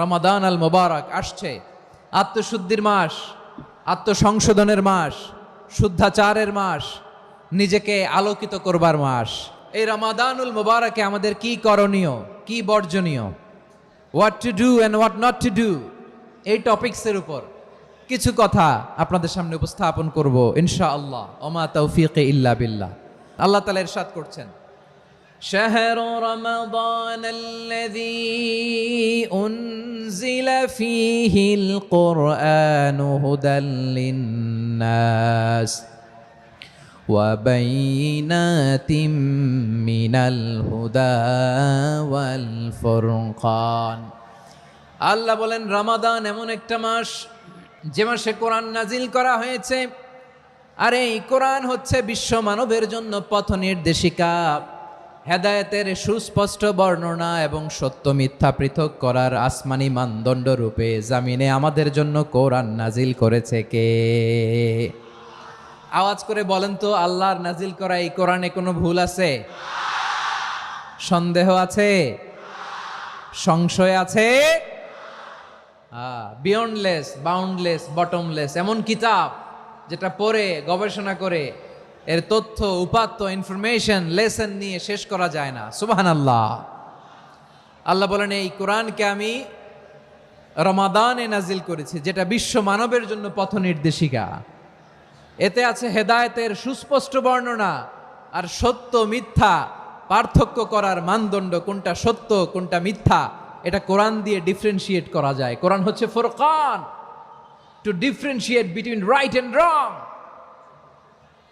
রমাদান আল মুবারক আসছে। আত্মশুদ্ধির মাস, আত্মসংশোধনের মাস, শুদ্ধাচারের মাস, নিজেকে আলোকিত করবার মাস। এই রমাদানুল মুবারকে আমাদের কি করণীয়, কি বর্জনীয়, what to do and what not to do, এই টপিকসের উপর কিছু কথা আপনাদের সামনে উপস্থাপন করব ইনশাআল্লাহ। ওমা তৌফিকে ইল্লা বিল্লাহ। আল্লাহ তাআলা ইরশাদ করছেন, শাহরু রমাদান আল্লাযী উনজিলা ফীহিল কুরআনু হুদাল লিন্নাস ওয়া বাইনাতিম মিনাল হুদা ওয়াল ফুরকান। আল্লাহ বলেন, রমাদান এমন একটা মাস যে মাসে কোরআন নাজিল করা হয়েছে। আর এই কোরআন হচ্ছে বিশ্ব মানবের জন্য পথ নির্দেশিকা, হেদায়েতের সুস্পষ্ট বর্ণনা এবং সত্য মিথ্যা পৃথক করার আসমানি মানদণ্ড রূপে জামিনে আমাদের জন্য কোরআন নাজিল করেছে কে? আওয়াজ করে বলেন তো, আল্লাহর নাজিল করা এই কোরআনে কোনো ভুল আছে? সন্দেহ আছে? সংশয় আছে? বিয়ন্ডলেস, বাউন্ডলেস, বটমলেস, এমন কিতাব যেটা পড়ে গবেষণা করে এর তথ্য, উপাত্ত, ইনফরমেশন, লেসন নিয়ে শেষ করা যায় না। সুবহানাল্লাহ। আল্লাহ বলেন, এই কোরআনকে আমি রমাদানে নাজিল করেছি, যেটা বিশ্ব মানবের জন্য পথ নির্দেশিকা। এতে আছে হেদায়েতের সুস্পষ্ট বর্ণনা আর সত্য মিথ্যা পার্থক্য করার মানদণ্ড, কোনটা সত্য কোনটা মিথ্যা এটা কোরআন দিয়ে ডিফারেন্সিয়েট করা যায়। কোরআন হচ্ছে ফুরকান, to differentiate between right and wrong.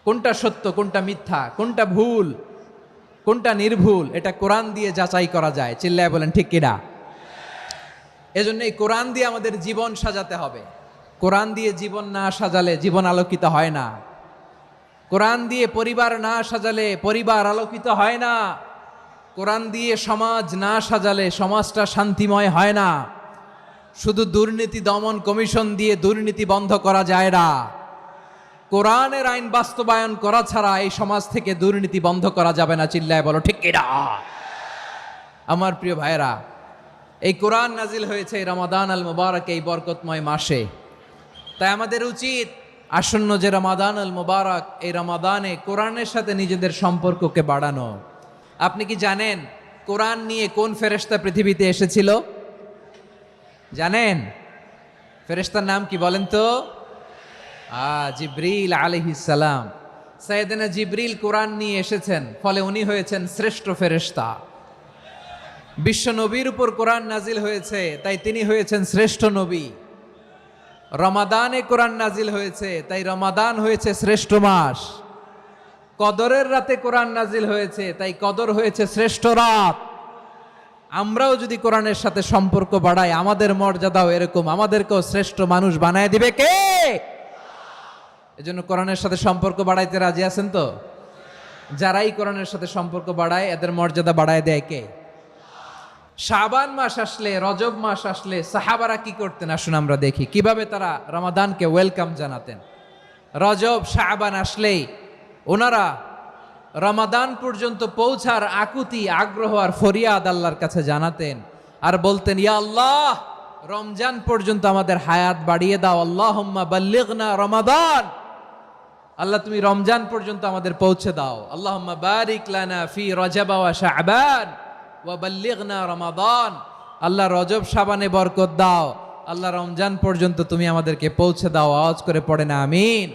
কোনটা সত্য কোনটা মিথ্যা, কোনটা ভুল কোনটা নির্ভুল, এটা কোরআন দিয়ে যাচাই করা যায়। চিল্লায় বলেন ঠিক কিনা? এজন্য এই কোরআন দিয়ে আমাদের জীবন সাজাতে হবে। কোরআন দিয়ে জীবন না সাজালে জীবন আলোকিত হয় না। কোরআন দিয়ে পরিবার না সাজালে পরিবার আলোকিত হয় না। কোরআন দিয়ে সমাজ না সাজালে সমাজটা শান্তিময় হয় না। শুধু দুর্নীতি দমন কমিশন দিয়ে দুর্নীতি বন্ধ করা যায় না। কোরআনের আইন বাস্তবায়ন করা ছাড়া এই সমাজ থেকে দুর্নীতি বন্ধ করা যাবে না। চিল্লায় বলো ঠিক কিনা? আমার প্রিয় ভাইরা, এই কোরআন নাজিল হয়েছে এই রমাদান আল মুবারক, এই বরকতময় মাসে। তাই আমাদের উচিত আসন্ন যে রমাদান আল মুবারক, এই রমাদানে কোরআনের সাথে নিজেদের সম্পর্ককে বাড়ানো। আপনি কি জানেন কোরআন নিয়ে কোন ফেরেশতা পৃথিবীতে এসেছিল? জানেন? ফেরেশতার নাম কি বলেন তো? জিবরিল আলাইহিস সালাম। সাইয়েদনা জিবরিল কোরআন নিয়ে এসেছেন, ফলে উনি হয়েছেন শ্রেষ্ঠ ফেরেশতা। বিশ্ব নবীর উপর কোরআন নাজিল হয়েছে, তাই তিনি হয়েছেন শ্রেষ্ঠ নবী। রমাদানে কোরআন নাজিল হয়েছে, তাই রমাদান হয়েছে শ্রেষ্ঠ মাস। কদরের রাতে কোরআন নাজিল হয়েছে, তাই কদর হয়েছে শ্রেষ্ঠ রাত। আমরাও যদি কোরআনের সাথে সম্পর্ক বাড়াই, আমাদের মর্যাদাও এরকম, আমাদেরকেও শ্রেষ্ঠ মানুষ বানায় দিবে কে? এজন্য কোরআনের সাথে সম্পর্ক বাড়াইতে রাজি আছেন তো? যারাই কোরআনের সাথে সম্পর্ক বাড়ায় এদের মর্যাদা বাড়ায় দেয় কে? শাবান মাস আসলে, রজব মাস আসলে সাহাবারা কি করতেন আসুন আমরা দেখি কিভাবে তারা রমাদানকে ওয়েলকাম জানাতেন। রজব শাবান আসলেই ওনারা রমাদান পর্যন্ত পৌঁছার আকুতি, আগ্রহ আর ফরিয়াদ আল্লাহর কাছে জানাতেন আর বলতেন, ইয়া আল্লাহ, রমজান পর্যন্ত আমাদের হায়াত বাড়িয়ে দাও। আল্লাহুম্মা বাল্লিগনা রমাদান, আল্লাহ তুমি রমজান পর্যন্ত আমাদের পৌঁছে দাও। আল্লাহুম্মা বারিক লানা ফি রজব ওয়া শাবান ওয়া বাল্লিগনা রমাদান, আল্লাহ রজব শাবানে বরকত দাও, আল্লাহ রমজান পর্যন্ত তুমি আমাদেরকে পৌঁছে দাও। আওয়াজ করে পড়ে না আমিন।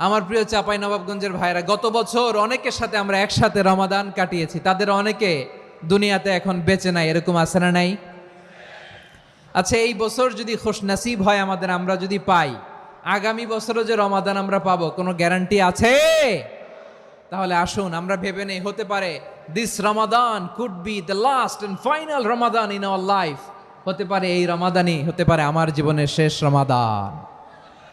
আমার প্রিয় চাপাই নবাবগঞ্জের ভাইরা, গত বছর অনেকের সাথে আমরা একসাথে রমাদান কাটিয়েছি, তাদের অনেকে দুনিয়াতে এখন বেঁচে নাই, এরকম আছে না নাই? আচ্ছা, এই বছর যদি খুশনসিব হয় আমাদের, আমরা যদি পাই, আগামী বছরও যে রমাদান আমরা পাবো কোনো গ্যারান্টি আছে? তাহলে আসুন আমরা ভেবে নেই, হতে পারে this Ramadan could be the last and final Ramadan in our life. হতে পারে এই রমাদানই হতে পারে আমার জীবনের শেষ রমাদান।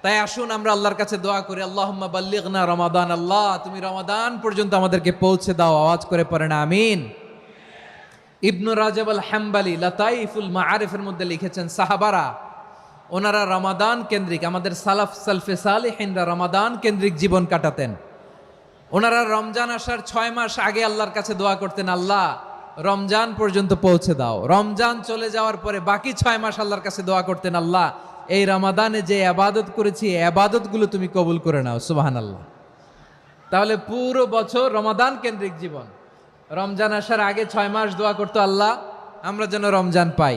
তাই আসুন আমরা আল্লাহর কাছে দোয়া করি, আল্লাহুম্মা বাল্লিগনা রমাদান, আল্লাহ তুমি রমাদান পর্যন্ত আমাদেরকে পৌঁছে দাও। আওয়াজ করে পড়েন আমিন। ইবনু রাজব আল হাম্বালি লাতাইফুল মাআরিফের মধ্যে লিখেছেন, সাহাবারা ওনারা রমাদান কেন্দ্রিক, আমাদের সালাফ সালফে সালেহিনরা রমাদান কেন্দ্রিক জীবন কাটাতেন। ওনারা রমজান আসার 6 মাস আগে আল্লাহর কাছে দোয়া করতেন, আল্লাহ রমজান পর্যন্ত পৌঁছে দাও। রমজান চলে যাওয়ার পরে বাকি 6 মাস আল্লাহর কাছে দোয়া করতেন, আল্লাহ এই রমাদানে যে আবাদত করেছি এই আবাদতগুলো তুমি কবুল করে নাও, সুবহানাল্লাহ। তাহলে পুরো বছর রমাদান কেন্দ্রিক জীবন। রমজান আসার আগে 6 মাস দোয়া করতো, আল্লাহ আমরা যেন রমজান পাই।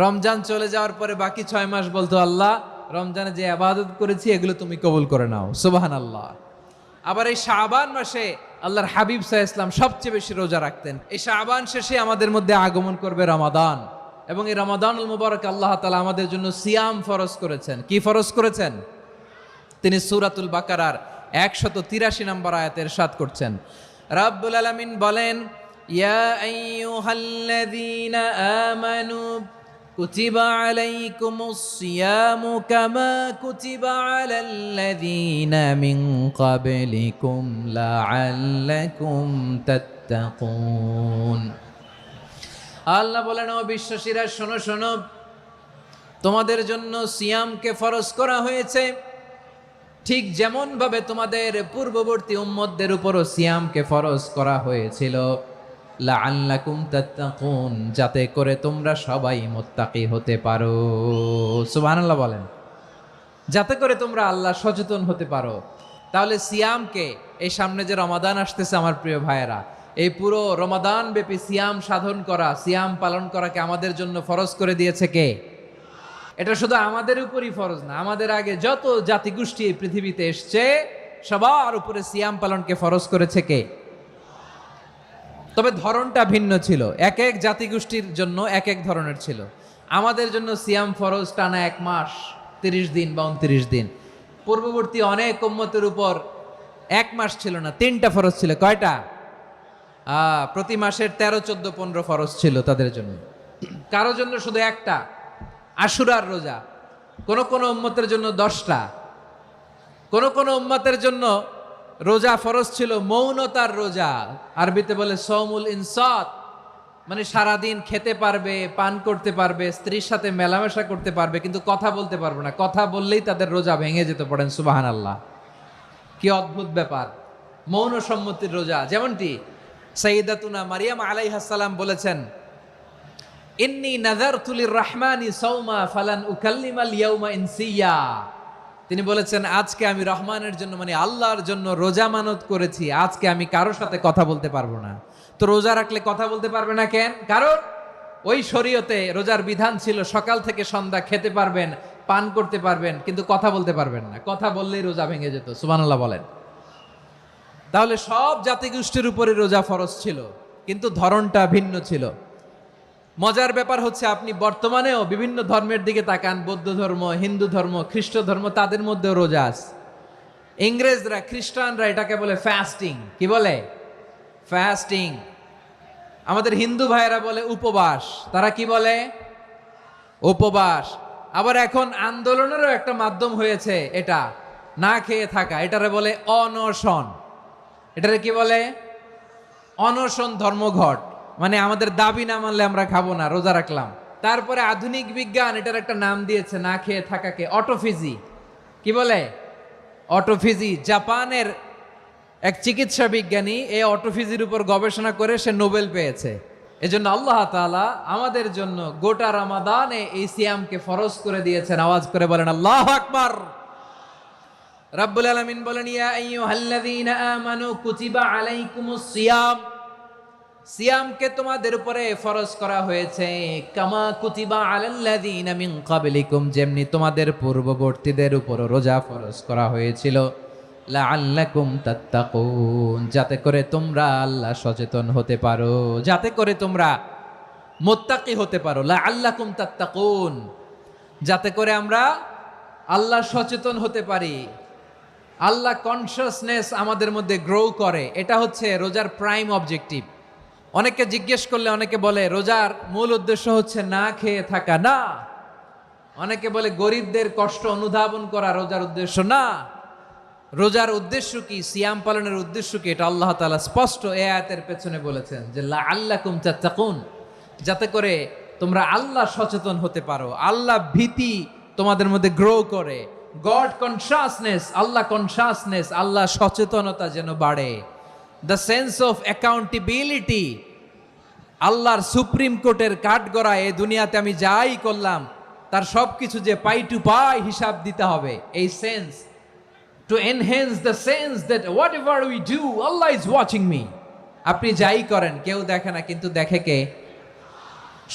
রমজান চলে যাওয়ার পরে বাকি 6 মাস বলতো, আল্লাহ রমজানে যে আবাদত করেছি এগুলো তুমি কবুল করে নাও, সুবহানাল্লাহ। আবার এই শাবান মাসে আল্লাহর হাবিব সাল্লাল্লাহু আলাইহি ওয়াসাল্লাম সবচেয়ে বেশি রোজা রাখতেন। এই শাবান শেষে আমাদের মধ্যে আগমন করবে রমাদান, এবং এই রমাদানুল মুবারক আল্লাহ তাআলা আমাদের জন্য সিয়াম ফরজ করেছেন। কি ফরজ করেছেন? তিনি সূরাতুল বাকারার 183 নম্বর আয়াতে ইরশাদ করছেন, রাব্বুল আলামিন বলেন, ইয়া আইয়ুহাল্লাযীনা আমানু কুতিবা আলাইকুমুস সিয়ামু কামা কুতিবা আলাল্লাযীনা মিন ক্বাবলিকুম লাআল্লাকুম তাত্তাকুন। আল্লাহ বলেন, ও বিশ্বাসীরা শোনো শোনো, তোমাদের জন্য সিয়ামকে ফরজ করা হয়েছে ঠিক যেমন ভাবে তোমাদের পূর্ববর্তী উম্মতদের উপরও সিয়ামকে ফরজ করা হয়েছিল, লাআল্লাকুম তাত্তাকুন, যাতে করে তোমরা সবাই মুত্তাকি হতে পারো। সুবহানাল্লাহ বলেন, যাতে করে তোমরা আল্লাহ সচেতন হতে পারো। তাহলে সিয়ামকে, এই সামনে যে রমাদান আসতেছে আমার প্রিয় ভাইয়েরা, এই পুরো রমাদান ব্যাপী সিয়াম সাধন করা, সিয়াম পালন করাকে আমাদের জন্য ফরজ করে দিয়েছে কে? এটা শুধু আমাদের উপরই ফরজ না, আমাদের আগে যত জাতিগোষ্ঠী এই পৃথিবীতে এসছে সবার উপরে সিয়াম পালনকে ফরজ করেছে কে? তবে ধরনটা ভিন্ন ছিল, এক এক জাতিগোষ্ঠীর জন্য এক এক ধরনের ছিল। আমাদের জন্য সিয়াম ফরজ টানা 1 মাস 30 দিন বা 29 দিন। পূর্ববর্তী অনেক উম্মতের উপর 1 মাস ছিল না, 3টা ফরজ ছিল। কয়টা? প্রতি মাসের 13, 14, 15 ফরজ ছিল তাদের জন্য। কারো জন্য শুধু একটা, আশুরার রোজা। কোন কোন উম্মতের জন্য 10টা। কোন কোন উম্মতের জন্য রোজা ফরজ ছিল মৌনতার রোজা, আরবিতে বলে সৌমুল ইনসাত, মানে সারাদিন খেতে পারবে, পান করতে পারবে, স্ত্রীর সাথে মেলামেশা করতে পারবে, কিন্তু কথা বলতে পারবে না। কথা বললেই তাদের রোজা ভেঙে যেতে, পড়েন সুবহানাল্লাহ। কি অদ্ভুত ব্যাপার, মৌন সম্মতির রোজা। যেমনটি সাইয়্যিদাতুনা মারিয়াম আলাইহিস সালাম বলেছেন, ইন্নী নাযারতু লির-রাহমানি সাওমা ফালান উকাল্লিমাল ইয়াওমা ইনসিয়া। তিনি বলেছেন, আজকে আমি রহমানের জন্য, মানে আল্লাহর জন্য রোজা মানত করেছি, আজকে আমি কারোর সাথে কথা বলতে পারবো না। তো রোজা রাখলে কথা বলতে পারবে না কেন? কারণ ওই শরীয়তে রোজার বিধান ছিল সকাল থেকে সন্ধ্যা খেতে পারবেন, পান করতে পারবেন, কিন্তু কথা বলতে পারবেন না। কথা বললেই রোজা ভেঙে যেত। সুবহানাল্লাহ বলেন। তাহলে সব জাতিগোষ্ঠীর উপরে রোজা ফরজ ছিল, কিন্তু ধরনটা ভিন্ন ছিল। মজার ব্যাপার হচ্ছে, আপনি বর্তমানেও বিভিন্ন ধর্মের দিকে তাকান, বৌদ্ধ ধর্ম, হিন্দু ধর্ম, খ্রিস্ট ধর্ম, তাদের মধ্যেও রোজা আছে। ইংরেজরা, খ্রিস্টানরা এটাকে বলে ফাস্টিং। কি বলে? ফাস্টিং। আমাদের হিন্দু ভাইয়েরা বলে উপবাস। তারা কি বলে? উপবাস। আবার এখন আন্দোলনেরও একটা মাধ্যম হয়েছে এটা, না খেয়ে থাকা, এটারে বলে অনশন। এটারে কি বলে? অনশন ধর্মঘট। মানে আমাদের দাবি না মানলে আমরা খাবো না, রোজা রাখলাম। তারপরে আধুনিক বিজ্ঞান এটার একটা নাম দিয়েছে না খেয়ে থাকাকে, অটোফিজি। কি বলে? অটোফিজি। জাপানের এক চিকিৎসা বিজ্ঞানী এই অটোফিজির উপর গবেষণা করে সে নোবেল পেয়েছে। এজন্য আল্লাহ তাআলা আমাদের জন্য গোটা রমাদানে এই সিয়ামকে ফরজ করে দিয়েছেন। আওয়াজ করে বলেন আল্লাহু আকবার। রাব্বুল আলামিন বলেন, ইয়া আইয়ুহাল্লাযীনা আমানু কুতিবা আলাইকুমুস সিয়াম, সিয়ামকে তোমাদের উপরে ফরজ করা হয়েছে, কামা কুতিবা আলাল্লাযীনা মিন ক্বাবলিকুম, যেমনি তোমাদের পূর্ববর্তীদের উপর রোজা ফরজ করা হয়েছিল, লাআল্লাকুম তাত্তাকুন, যাতে করে তোমরা আল্লাহ সচেতন হতে পারো, যাতে করে তোমরা মুত্তাকি হতে পারো। লাআল্লাকুম তাত্তাকুন, যাতে করে আমরা আল্লাহ সচেতন হতে পারি, আল্লাহ কনসিয়াসনেস আমাদের মধ্যে গ্রো করে। এটা হচ্ছে রোজার প্রাইম অবজেক্টিভ। অনেকে জিজ্ঞেস করলে অনেকে বলে রোজার মূল উদ্দেশ্য হচ্ছে না খেয়ে থাকা। না। অনেকে বলে গরিবদের কষ্ট অনুধাবন করা রোজার উদ্দেশ্য। না। রোজার উদ্দেশ্য কি, সিয়াম পালনের উদ্দেশ্য কি, এটা আল্লাহ তাআলা স্পষ্ট এই আয়াতের পেছনে বলেছেন যে লাআল্লাকুম তাত্তাকুন, যাতে করে তোমরা আল্লাহ সচেতন হতে পারো, আল্লাহ ভীতি তোমাদের মধ্যে গ্রো করে, গড কনসিয়াসনেস, আল্লাহ কনসিয়াসনেস, আল্লাহ সচেতনতা যেন বাড়ে, দ্য সেন্স অফ অ্যাকাউন্টেবিলিটি আল্লাহর সুপ্রিম কোর্টের কাঠগড়া এই দুনিয়াতে আমি যাই করলাম তার সবকিছু যে পাই টু পাই হিসাব দিতে হবে। এই sense, to enhance the sense that what ever we do Allah is watching me. আপনি যাই করেন কেউ দেখে না, কিন্তু দেখে কে?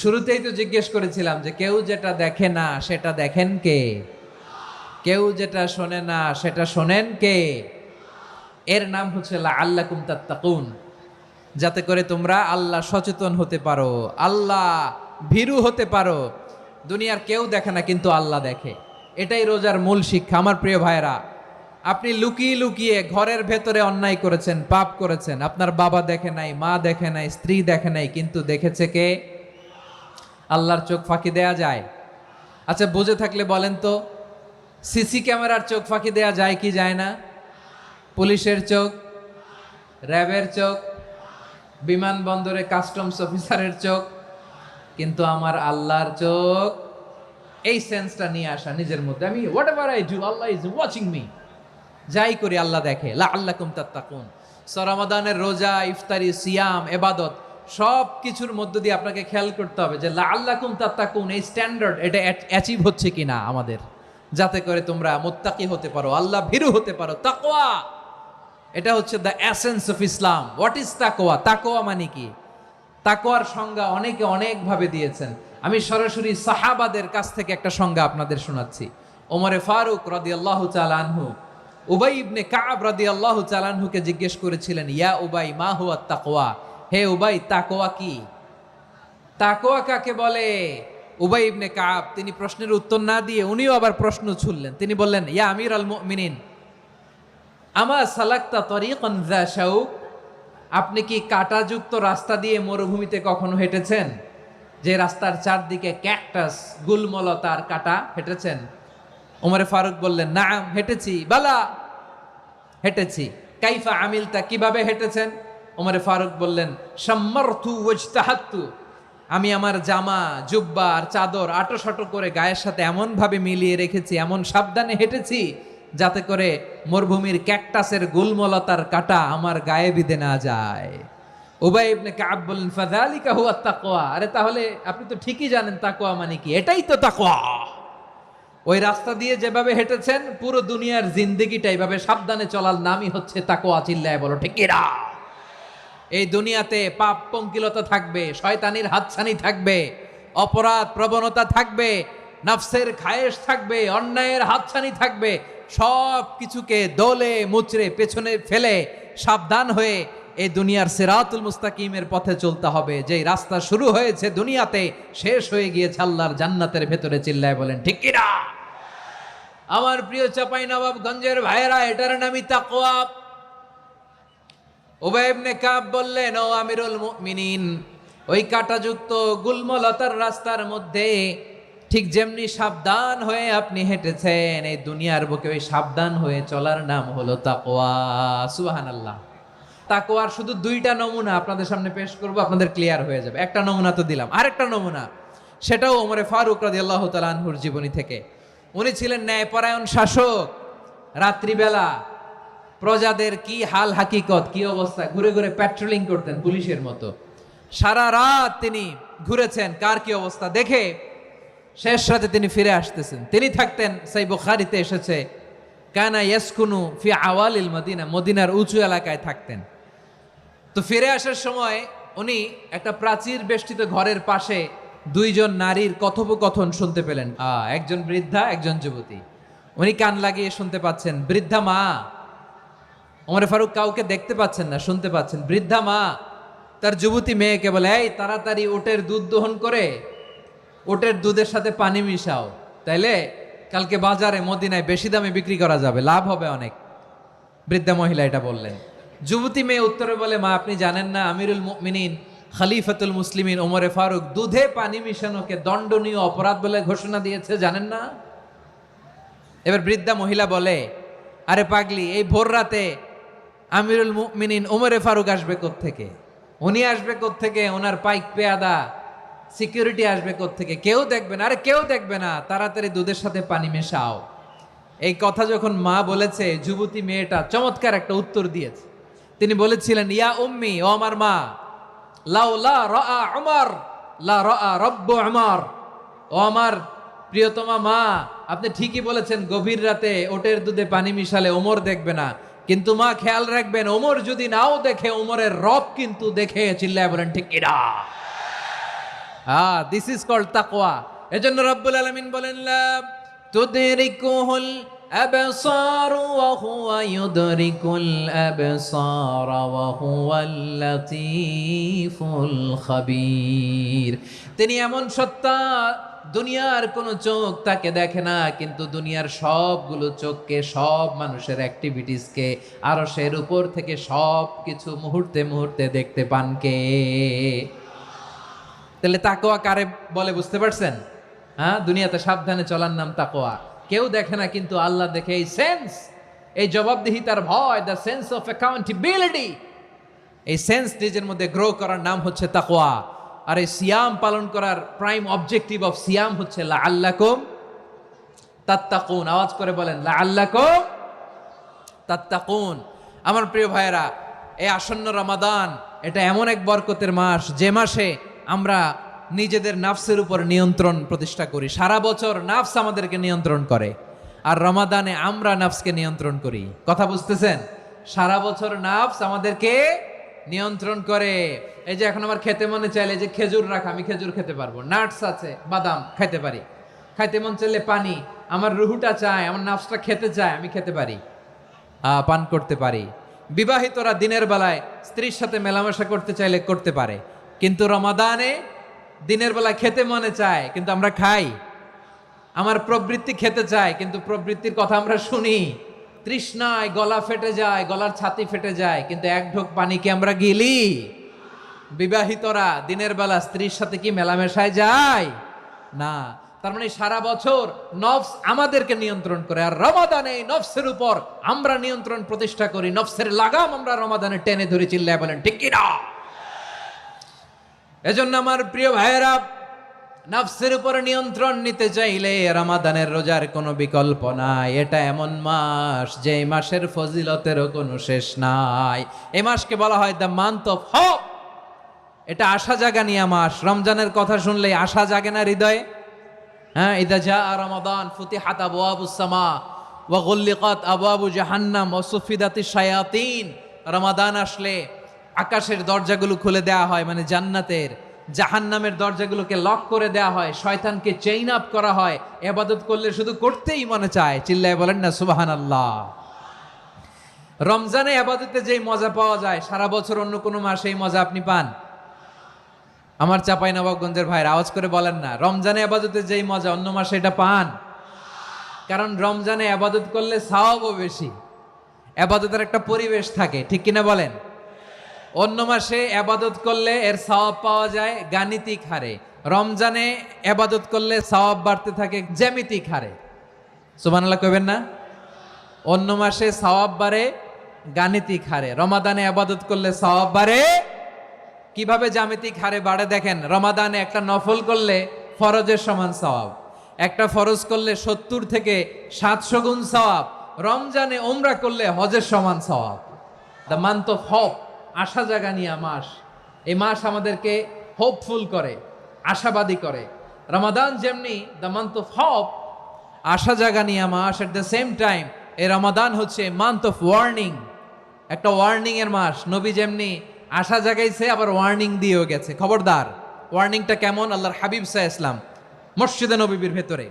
শুরুতেই তো জিজ্ঞেস করেছিলাম যে কেউ যেটা দেখে না সেটা দেখেন কে? কেউ যেটা শোনে না সেটা শোনেন কে? এর নাম হচ্ছে লাআল্লাকুম তাত্তাকুন, যাতে করে তোমরা আল্লাহ সচেতন হতে পারো, আল্লাহ ভীরু হতে পারো। দুনিয়ার কেউ দেখে না, কিন্তু আল্লাহ দেখে। এটাই রোজার মূল শিক্ষা। আমার প্রিয় ভাইরা, আপনি লুকিয়ে লুকিয়ে ঘরের ভেতরে অন্যায় করেছেন, পাপ করেছেন, আপনার বাবা দেখে নাই, মা দেখে নাই, স্ত্রী দেখে নাই, কিন্তু দেখেছে কে? আল্লাহর চোখ ফাঁকি দেয়া যায়? আচ্ছা, বুঝে থাকলে বলেন তো, সিসি ক্যামেরার চোখ ফাঁকি দেয়া যায় কি যায় না? পুলিশের চোখ, র্যাবের চোখ, বিমানবন্দরে কাস্টমস অফিসারের চোখ, কিন্তু আমার আল্লাহর চোখ। এই সেন্সটা নিয়ে আসা নিজের মধ্যে, আমি what ever I do Allah is watching me, যাই করি আল্লাহ দেখে। লাআল্লাকুম তাত্তাকুন। রমাদানের রোজা, ইফতারি, সিয়াম, ইবাদত সব কিছুর মধ্য দিয়ে আপনাকে খেয়াল করতে হবে যে লাআল্লাকুম তাত্তাকুন এই স্ট্যান্ডার্ড এটা অ্যাচিভ হচ্ছে কিনা আমাদের, যাতে করে তোমরা মুত্তাকি হতে পারো, আল্লাহ ভীরু হতে পারো। তাকওয়া, এটা হচ্ছে the essence of Islam. What is তাকওয়া? তাকওয়া মানে কি? তাকওয়ার সংজ্ঞা অনেকে অনেকভাবে দিয়েছেন। আমি সরাসরি সাহাবাদের কাছ থেকে একটা সংজ্ঞা আপনাদের শোনাচ্ছি। ওমরে ফারুক রাদিয়াল্লাহু তাআলা আনহু উবাই ইবনে কাব রাদিয়াল্লাহু তাআলা আনহুকে জিজ্ঞেস করেছিলেন, ইয়া উবাই মা হুয়া তাকওয়া? হে উবাই, তাকওয়া কি? তাকওয়া কাকে বলে? উবাই ইবনে কাব তিনি প্রশ্নের উত্তর না দিয়ে উনিও আবার প্রশ্ন ছুড়লেন। তিনি বললেন, ইয়া আমিরাল মুমিনিন, আমা সালাকতা তরিকান যা শাউক? আপনি কি কাঁটাযুক্ত রাস্তা দিয়ে মরুভূমিতে কখনো হেঁটেছেন? যে রাস্তার চারদিকে ক্যাকটাস, গুলমলতার কাঁটা, হেঁটেছেন? ওমরে ফারুক বললেন, নাম, হেঁটেছি। বালা, হেঁটেছি। কাইফা আমিলতা, কিভাবে হেঁটেছেন? ওমরে ফারুক বললেন, শাম্মারতু ওয়াজতাহাত্তু, আমি আমার জামা, জুব্বা আর চাদর আটোসাটো করে গায়ের সাথে এমন ভাবে মিলিয়ে রেখেছি, এমন সাবধানে হেঁটেছি যাতে করে মরুভূমির ক্যাকটাসের গুলমলতার কাঁটা আমার গায়ে বিঁধে না যায়। উবাই ইবনে কাব বললেন, ফাযালিকা হুয়া তাকওয়া। আরে তাহলে আপনি তো ঠিকই জানেন তাকওয়া মানে কি, এটাই তো তাকওয়া। ওই রাস্তা দিয়ে যেভাবে হেঁটেছেন পুরো দুনিয়ার জিন্দেগিটা এইভাবে সাবধানে চলার নামই হচ্ছে তাকওয়া। চিল্লায় বলো ঠিক কিনা? এই দুনিয়াতে পাপ পঙ্কিলতা থাকবে, শয়তানির হাতছানি থাকবে, অপরাধ প্রবণতা থাকবে, নফসের খায়েশ থাকবে, অন্যায়ের হাতছানি থাকবে। সব কিছুকে দোলে মুচড়ে পেছনে ফেলে সাবধান হয়ে এই দুনিয়ার সিরাতুল মুস্তাকিমের পথে চলতে হবে। যেই রাস্তা শুরু হয়েছে দুনিয়াতে, শেষ হয়ে গিয়েছে আল্লাহর জান্নাতের ভেতরে। চিল্লায় বলেন ঠিক কিনা? আমার প্রিয় চাঁপাইনবাবগঞ্জের ভাইয়েরা, এটার নামই তাকওয়া। উবাই ইবনে কাব বললেন, ও আমিরুল মুমিনিন, ওই কাঁটাযুক্ত গুলমলতার রাস্তার মধ্যে ঠিক যেমনি সাবধান হয়ে আপনি হেঁটেছেন, এই দুনিয়ার বুকে ওই সাবধান হয়ে চলার নাম হলো তাকওয়া। সুবহানাল্লাহ। তাকওয়ার শুধু দুইটা নমুনা আপনাদের সামনে পেশ করব, আপনাদের ক্লিয়ার হয়ে যাবে। একটা নমুনা তো দিলাম, আরেকটা নমুনা, সেটাও ওমরে ফারুক রাদিয়াল্লাহু তাআলা আনহুর জীবনী থেকে। উনি ছিলেন ন্যায়পরায়ণ শাসক। রাত্রিবেলা প্রজাদের কি হাল হাকিকত, কি অবস্থা, ঘুরে ঘুরে প্যাট্রোলিং করতেন পুলিশের মতো। সারা রাত তিনি ঘুরেছেন কার কি অবস্থা দেখে, শেষ রাতে তিনি ফিরে আসতেছেন। তিনি থাকতেন, সেই বুখারীতে এসেছে, কানা ইয়াসকুনু ফি আওয়ালিল মদিনা, মদিনার উঁচু এলাকায় থাকতেন। তো ফিরে আসার সময় উনি একটা প্রাচীর বেষ্টিত ঘরের পাশে দুইজন নারীর কথোপকথন শুনতে পেলেন। একজন বৃদ্ধা, একজন যুবতী। উনি কান লাগিয়ে শুনতে পাচ্ছেন। বৃদ্ধা মা, ওমর ফারুক কাউকে দেখতে পাচ্ছেন না, শুনতে পাচ্ছেন। বৃদ্ধা মা তার যুবতী মেয়েকে বলে, এই তাড়াতাড়ি ওটের দুধ দহন করে ওটের দুধের সাথে পানি মিশাও, তাইলে কালকে বাজারে মদিনায় বেশি দামে বিক্রি করা যাবে, লাভ হবে অনেক। বৃদ্ধা মহিলা এটা বললেন। যুবতী মেয়ে উত্তরে বলে, মা আপনি জানেন না আমিরুল মুমিনিন খলিফাতুল মুসলিমিন ওমরে ফারুক দুধে পানি মিশানোকে দণ্ডনীয় অপরাধ বলে ঘোষণা দিয়েছে, জানেন না? এবার বৃদ্ধা মহিলা বলে, আরে পাগলি, এই ভোর রাতে আমিরুল মুমিনিন ওমরে ফারুক আসবে কোত্থেকে? উনি আসবে কোত্থেকে? ওনার পাইক পেয়াদা সিকিউরিটি আসবে কোত্থেকে? কেউ দেখবে না। আরে কেউ দেখবে না, তাড়াতাড়ি দুধের সাথে পানি মেশাও। এই কথা যখন মা বলেছে, যুবতী মেয়েটা চমৎকার একটা উত্তর দিয়েছে। তিনি বলেছিলেন, ইয়া উম্মি, ও আমার মা, লাউলা রাআ উমর লা রাআ রব্বু উমর। ও আমার প্রিয়তমা মা, আপনি ঠিকই বলেছেন, গভীর রাতে ওটের দুধে পানি মিশালে ওমর দেখবে না, কিন্তু মা খেয়াল রাখবেন, ওমর যদি নাও দেখে, ওমরের রব কিন্তু দেখে। চিল্লায় বলেন ঠিক কিনা? দিস ইজ কল্ড তাকওয়া। এজন্য রব্বুল আলামিন বলেন, লা তুদরিকুহুল আবসার ওয়া হুয়া ইউদরিকুল আবসার ওয়া হুয়াল লাতীফুল খাবীর। তিনি এমন সত্তা, দুনিয়ার কোন চোখ তাকে দেখে না, কিন্তু দুনিয়ার সবগুলো চোখকে, সব মানুষের অ্যাক্টিভিটিসকে, আরশের উপর থেকে সব কিছু মুহূর্তে মুহূর্তে দেখতে পান কে? তাহলে তাকওয়া কারে বলে বুঝতে পারছেন? দুনিয়াতে সাবধানে চলার নাম তাকওয়া। কেউ দেখে না, কিন্তু আল্লাহ দেখে। এই সেন্স, এই জবাবদিহিতার ভয়, দ্য সেন্স অফ অ্যাকাউন্টেবিলিটি, এই সেন্স নিজের মধ্যে গ্রো করার নাম হচ্ছে তাকওয়া। আর এই সিয়াম পালন করার প্রাইম অবজেক্টিভ অফ সিয়াম হচ্ছে লাআল্লাকুম তাত্তাকুন। আওয়াজ করে বলেন, লাআল্লাকুম তাত্তাকুন। আমার প্রিয় ভাইয়েরা, এই আসন্ন রমাদান, এটা এমন এক বরকতের মাস, যে মাসে আমরা নিজেদের নাফসের উপর নিয়ন্ত্রণ প্রতিষ্ঠা করি। সারা বছর নাফস আমাদেরকে নিয়ন্ত্রণ করে, আর রমাদানে আমরা নাফসকে নিয়ন্ত্রণ করি। কথা বুঝতেছেন? সারা বছর নাফস আমাদেরকে নিয়ন্ত্রণ করে। এই যে এখন আমার খেতে মনে চাইলে যে খেজুর রাখা, আমি খেজুর খেতে পারবো, নাটস আছে, বাদাম খাইতে পারি। খাইতে মন চাইলে পানি, আমার রুহুটা চায়, আমার নাফসটা খেতে চায়, আমি খেতে পারি, পান করতে পারি। বিবাহিতরা দিনের বেলায় স্ত্রীর সাথে মেলামেশা করতে চাইলে করতে পারে, কিন্তু রমাদানে দিনের বেলায় খেতে মনে চায়, কিন্তু আমরা খাই। আমার প্রবৃত্তি খেতে চায়, কিন্তু প্রবৃত্তির কথা আমরা শুনি। তৃষ্ণায় গলা ফেটে যায়, গলার ছাতি ফেটে যায়, কিন্তু এক ঢোক পানিকে আমরা গিলি। বিবাহিতরা দিনের বেলা স্ত্রীর সাথে কি মেলামেশায় যায়? না। তার মানে সারা বছর নফস আমাদেরকে নিয়ন্ত্রণ করে, আর রমাদানে নফসের উপর আমরা নিয়ন্ত্রণ প্রতিষ্ঠা করি। নফসের লাগাম আমরা রমাদানে টেনে ধরে। চিল্লায় বলেন ঠিক কিনা? এজন্য আমার প্রিয় ভাইয়েরা, নফসের উপর নিয়ন্ত্রণ নিতে চাইলে রমাদানের রোজার কোনো বিকল্প নাই। এটা এমন মাস, যে মাসের ফজিলতেরও কোনো শেষ নাই। এই মাসকে বলা হয় দ্য মান্থ অফ হোপ। এটা আশা জাগানিয়া মাস। রমজানের কথা শুনলে আশা জাগে না হৃদয়ে? ইদা জাআ রমাদান ফুতিহাত আবওয়াবুস সামা ওয়া গুল্লিকাত আবওয়াবু জাহান্নাম ওয়া সুফিদাতিশ শায়াতিন। রমাদান আসলে আকাশের দরজাগুলো খুলে দেওয়া হয়, মানে জান্নাতের। জাহান্নামের দরজাগুলোকে লক করে দেওয়া হয়, শয়তানকে চেইন আপ করা হয়। ইবাদত করলে শুধু করতেই মনে চায়। চিল্লায় বলেন না সুবহানাল্লাহ। রমজানে ইবাদতে যেই মজা পাওয়া যায়, সারা বছর অন্য কোনো মাসে এই মজা আপনি পান? আমার চাঁপাইনবাবগঞ্জের ভাইরা আওয়াজ করে বলেন না, রমজানে ইবাদতে যেই মজা অন্য মাসে এটা পান? কারণ রমজানে ইবাদত করলে সওয়াবও বেশি, ইবাদতের একটা পরিবেশ থাকে, ঠিক কিনা বলেন? অন্য মাসে ইবাদত করলে এর সওয়াব পাওয়া যায় গাণিতিক হারে, রমজানে ইবাদত করলে সওয়াব বাড়তে থাকে জ্যামিতিক হারে। সুবহানাল্লাহ কইবেন না? অন্য মাসে সওয়াব বাড়ে গাণিতিক হারে, রমাদানে ইবাদত করলে সওয়াব বাড়ে কিভাবে? জ্যামিতিক হারে বাড়ে। দেখেন, রমাদানে একটা নফল করলে ফরজের সমান সওয়াব, একটা ফরজ করলে 70 থেকে 700 গুণ সওয়াব। রমজানে উমরা করলে হজের সমান সওয়াব। দ্য মান্থ অফ হোপ, আশা জাগানিয়া মাস। এই মাস আমাদেরকে হোপফুল করে, আশাবাদী করে। রমাদান যেমনি দ্য মান্থ অফ হোপ, আশা জাগানিয়া মাস, এট দ্য সেম টাইম এই রমাদান হচ্ছে মান্থ অফ ওয়ার্নিং, একটা ওয়ার্নিং এর মাস। নবী যেমনি আশা জাগাইছে, আবার ওয়ার্নিং দিয়েও গেছে, খবরদার। ওয়ার্নিংটা কেমন? আল্লাহর হাবিব সাল্লাল্লাহু আলাইহি ওয়াসাল্লাম মসজিদে নববীর ভেতরে,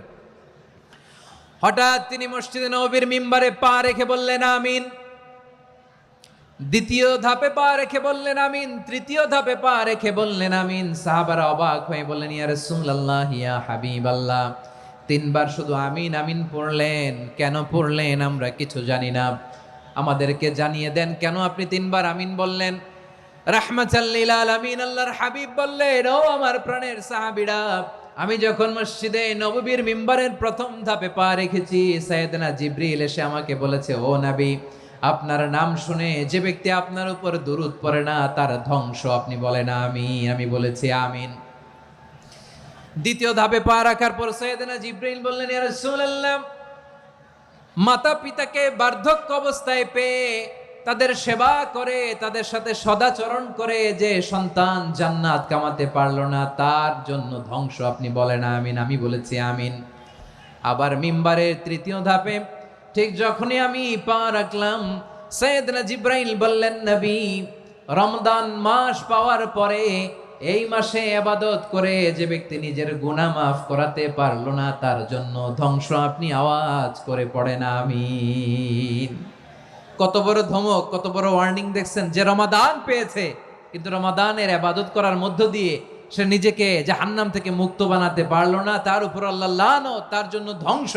হঠাৎ তিনি মসজিদে নববীর মিম্বারে পা রেখে বললেন আমিন। দ্বিতীয় ধাপে পা রেখে বললেন আমিন, তৃতীয় ধাপে পা রেখে বললেন আমিন। সাহাবারা অবাক হয়ে বললেন, ইয়া রাসূলুল্লাহ, ইয়া হাবিবাল্লাহ, 3 বার শুধু আমিন আমিন পড়লেন, কেন পড়লেন আমরা কিছু জানি না, আমাদেরকে জানিয়ে দেন কেন আপনি 3 বার আমিন বললেন। রাহমাতাল লিল আলামিন আল্লাহর হাবিব বললেন, ও আমার প্রাণের সাহাবীরা, আমি যখন মসজিদে নববীর মিম্বারের প্রথম ধাপে পা রেখেছি, সাইয়েদনা জিবরিল এসে আমাকে বলেছে, ও নবী, আপনার নাম শুনে যে ব্যক্তি আপনার উপর দুরূদ পড়ে না তার ধ্বংস। আপনি বলেন আমিন। আমি বলেছি আমিন। দ্বিতীয় ধাপে পা রাখার পর সাইয়েদনা জিবরিল বললেন, ইয়া রাসূলুল্লাহ, মাতা পিতাকে বার্ধক্য অবস্থায় পেয়ে তাদের সেবা করে, তাদের সাথে সদাচরণ করে যে সন্তান জান্নাত কামাতে পারলো না, তার জন্য ধ্বংস। আপনি বলেন আমিন। আমি বলেছি আমিন। আবার মিম্বারের তৃতীয় ধাপে ঠিক যখনই আমি পা রাখলাম, সাইয়েদনা জিব্রাইল বললেন, নবী, রমজান মাস পাওয়ার পরে এই মাসে ইবাদত করে যে ব্যক্তি নিজের গুনাহ মাফ করাতে পারলো না, তার জন্য ধ্বংস। আপনি আওয়াজ করে পড়েন আমিন। কত বড় ধমক, কত বড় ওয়ার্নিং দেখছেন! যে রমাদান পেয়েছে কিন্তু রমাদানের ইবাদত করার মধ্য দিয়ে সে নিজেকে জাহান্নাম থেকে মুক্ত বানাতে পারলো না, তার উপর আল্লাহ লানত, তার জন্য ধ্বংস।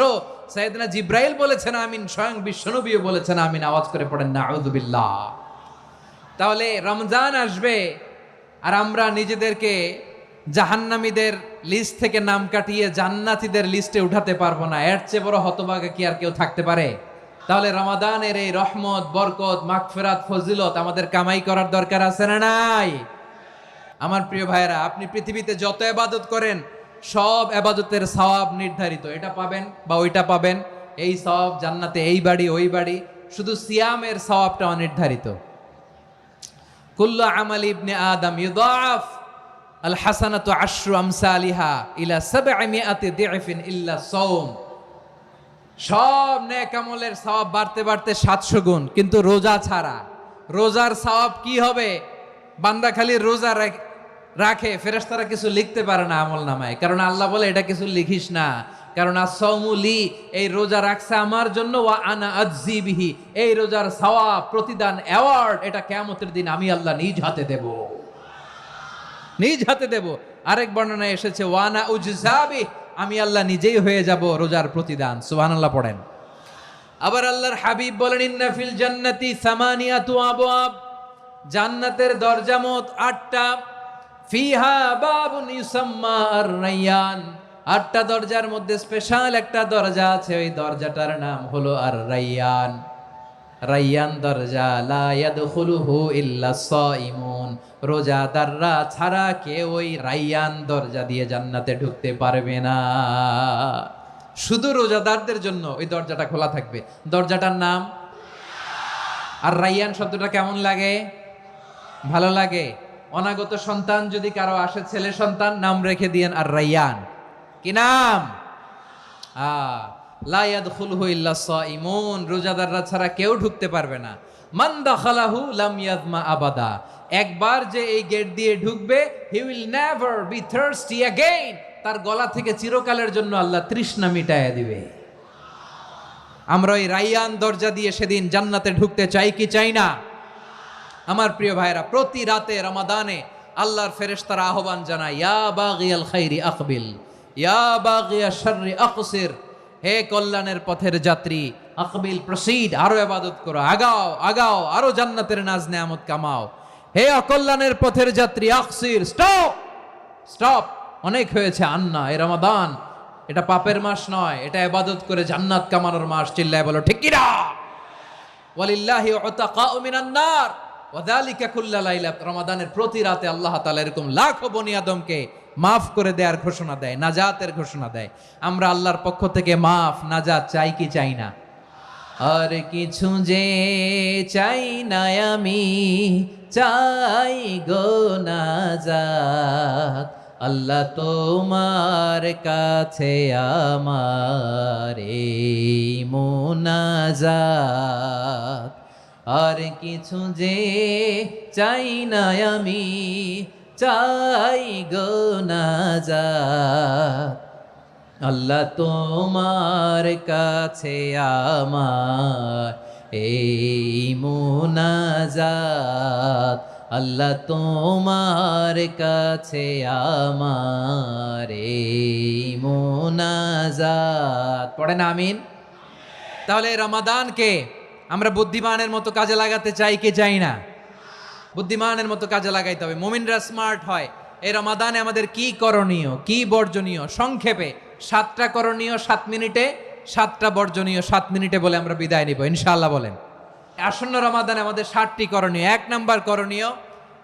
সাইয়েদনা জিব্রাইল বলেছেন আমিন, স্বয়ং বিশ্বনবীও বলেছেন আমিন। আওয়াজ করে পড়েন নাউযুবিল্লাহ। তাহলে রমজান আসবে আর আমরা নিজেদেরকে জাহান্নামীদের লিস্ট থেকে নাম কাটিয়ে জান্নাতীদের লিস্টে উঠাতে পারবো না। এর চেয়ে বড় হতভাগা কি আর কেউ থাকতে পারে? তাহলে রমাদানের এই রহমত, বরকত, মাগফিরাত, ফজিলত আমাদের কামাই করার দরকার আছে না নাই? আমার প্রিয় ভাইরা, আপনি পৃথিবীতে যত ইবাদত করেন সব ইবাদতের সওয়াব নির্ধারিত। এটা পাবেন বা ওইটা পাবেন, এই সওয়াব জান্নাতে, এই বাড়ি ওই বাড়ি। শুধু সিয়ামের সওয়াবটা অনির্ধারিত। কুল্লু আমালি ইবনে আদম ইউদাফ আল হাসানাতু আশরু আমসালিহা ইলা 700 দি'ফিন ইল্লা সাওম। সব নেক আমলের সওয়াব বাড়তে বাড়তে 700 গুণ, কিন্তু রোজা ছাড়া। রোজার সওয়াব কি হবে? বান্দা খালি রোজা রাখে, ফেরেশতারা কিছু লিখতে পারে না আমল নামায়, কারণ আল্লাহ বলে এটা কিছু লিখিস না, কারণ আস-সাওমু লি, এই রোজা রাখছে আমার জন্য, ওয়া আনা আজজি বিহি, এই রোজার সওয়াব, প্রতিদান, অ্যাওয়ার্ড এটা কিয়ামতের দিন আমি আল্লাহ নিজ হাতে দেব, নিজ হাতে দেব। আরেক বর্ণনায় এসেছে ওয়া আনা উজজা বিহি, আমি আল্লাহ নিজেই হয়ে যাব রোজার প্রতিদান। সুবহানাল্লাহ পড়েন। আবার আল্লাহর হাবিব বলেন, ইন্না ফিল জান্নাতি সামানিয়াতু আবওয়াব, জান্নাতের দরজা মোট 8টা। ফিহা বাবুন ইউসাম্মা আর-রায়্যান, 8টা দরজার মধ্যে স্পেশাল একটা দরজা আছে, ওই দরজাটার নাম হলো আর-রায়্যান। রায়্যান দরজা, লা ইয়াদখুলুহু ইল্লা সাইমুন, রোজাদাররা ছাড়া কেউ ওই রায়্যান দরজা দিয়ে জান্নাতে ঢুকতে পারবে না। শুধু রোজাদারদের জন্য ওই দরজাটা খোলা থাকবে। দরজাটার নাম আর রায়্যান। শব্দটা কেমন লাগে? ভালো লাগে। অনাগত সন্তান যদি কারো আসে, ছেলে সন্তান, নাম রেখে দিয়েন আর রায়্যান। কি নাম? লা ইয়াদখুলুহু ইল্লা সাইমুন, রোজাদাররা ছাড়া কেউ ঢুকতে পারবে না। মান দাখালাহু লাম ইয়াযমা আবাদা, একবার যে এই গেট দিয়ে ঢুকবে, he will never be thirsty again, তার গলা থেকে চিরকালের জন্য আল্লাহ তৃষ্ণা মিটায়া দিবে। আমরা ওই রায়্যান দরজা দিয়ে সেদিন জান্নাতে ঢুকতে চাই কি চাই না? আমার প্রিয় ভাইরা, প্রতি রাতে রমাদানে আল্লাহর ফেরেশতারা আহ্বান জানায়, ইয়া বাগিয়াল খাইরি আকবিল, ইয়া বাগিয়াশ শাররি আকসির, হে কল্যাণের পথের যাত্রী, আকবিল, প্রসিড, আরো ইবাদত করো, আগাও আগাও, আরো জান্নাতের নাজ নেয়ামত কামাও। হে অকল্যাণের পথের যাত্রী, আকসির, স্টপ স্টপ, অনেক হয়েছে। আন্না, এ রমাদান এটা পাপের মাস নয়, এটা ইবাদত করে জান্নাত কামানোর মাস। চিল্লায় বলো ঠিক কি না? ওয়ালিল্লাহি উতাকাউ মিনান নার ওয়া যালিকা কুল্লা লাইলা, রমাদানের প্রতি রাতে আল্লাহ তাআলা এরকম লাখো বনি আদমকে মাফ করে দেওয়ার ঘোষণা দেয়, নাজাতের ঘোষণা দেয়। আমরা আল্লাহর পক্ষ থেকে মাফ, নাজাত চাই কি চাই না? আর কিছু যে চাই না আমি, চাই গো নাজাত, আল্লাহ তোমার কাছে আমার এই মুনাজাত। আর কিছু যে চাই না আমি, চাই গো নাজাত, আল্লাহ তোমার কাছে আমার এই মুনাজাত, আল্লাহ তোমার কাছে আমার এই মুনাজাত। পড়েন আমিন। তাহলে রমাদানকে আমরা বুদ্ধিমানের মতো কাজে লাগাতে চাই কি চাই না? বুদ্ধিমানের মতো কাজে লাগাইতে হবে। মুমিনরা স্মার্ট হয়। এই রমাদানে আমাদের কি করণীয়, কি বর্জনীয়, সংক্ষেপে 7টা করণীয় 7 মিনিটে, 7টা বর্জনীয় 7 মিনিটে বলে আমরা বিদায় নিব ইনশাআল্লাহ। বলেন, আসন্ন রমাদানে আমাদের 7টি করণীয়। 1 নাম্বার করণীয়,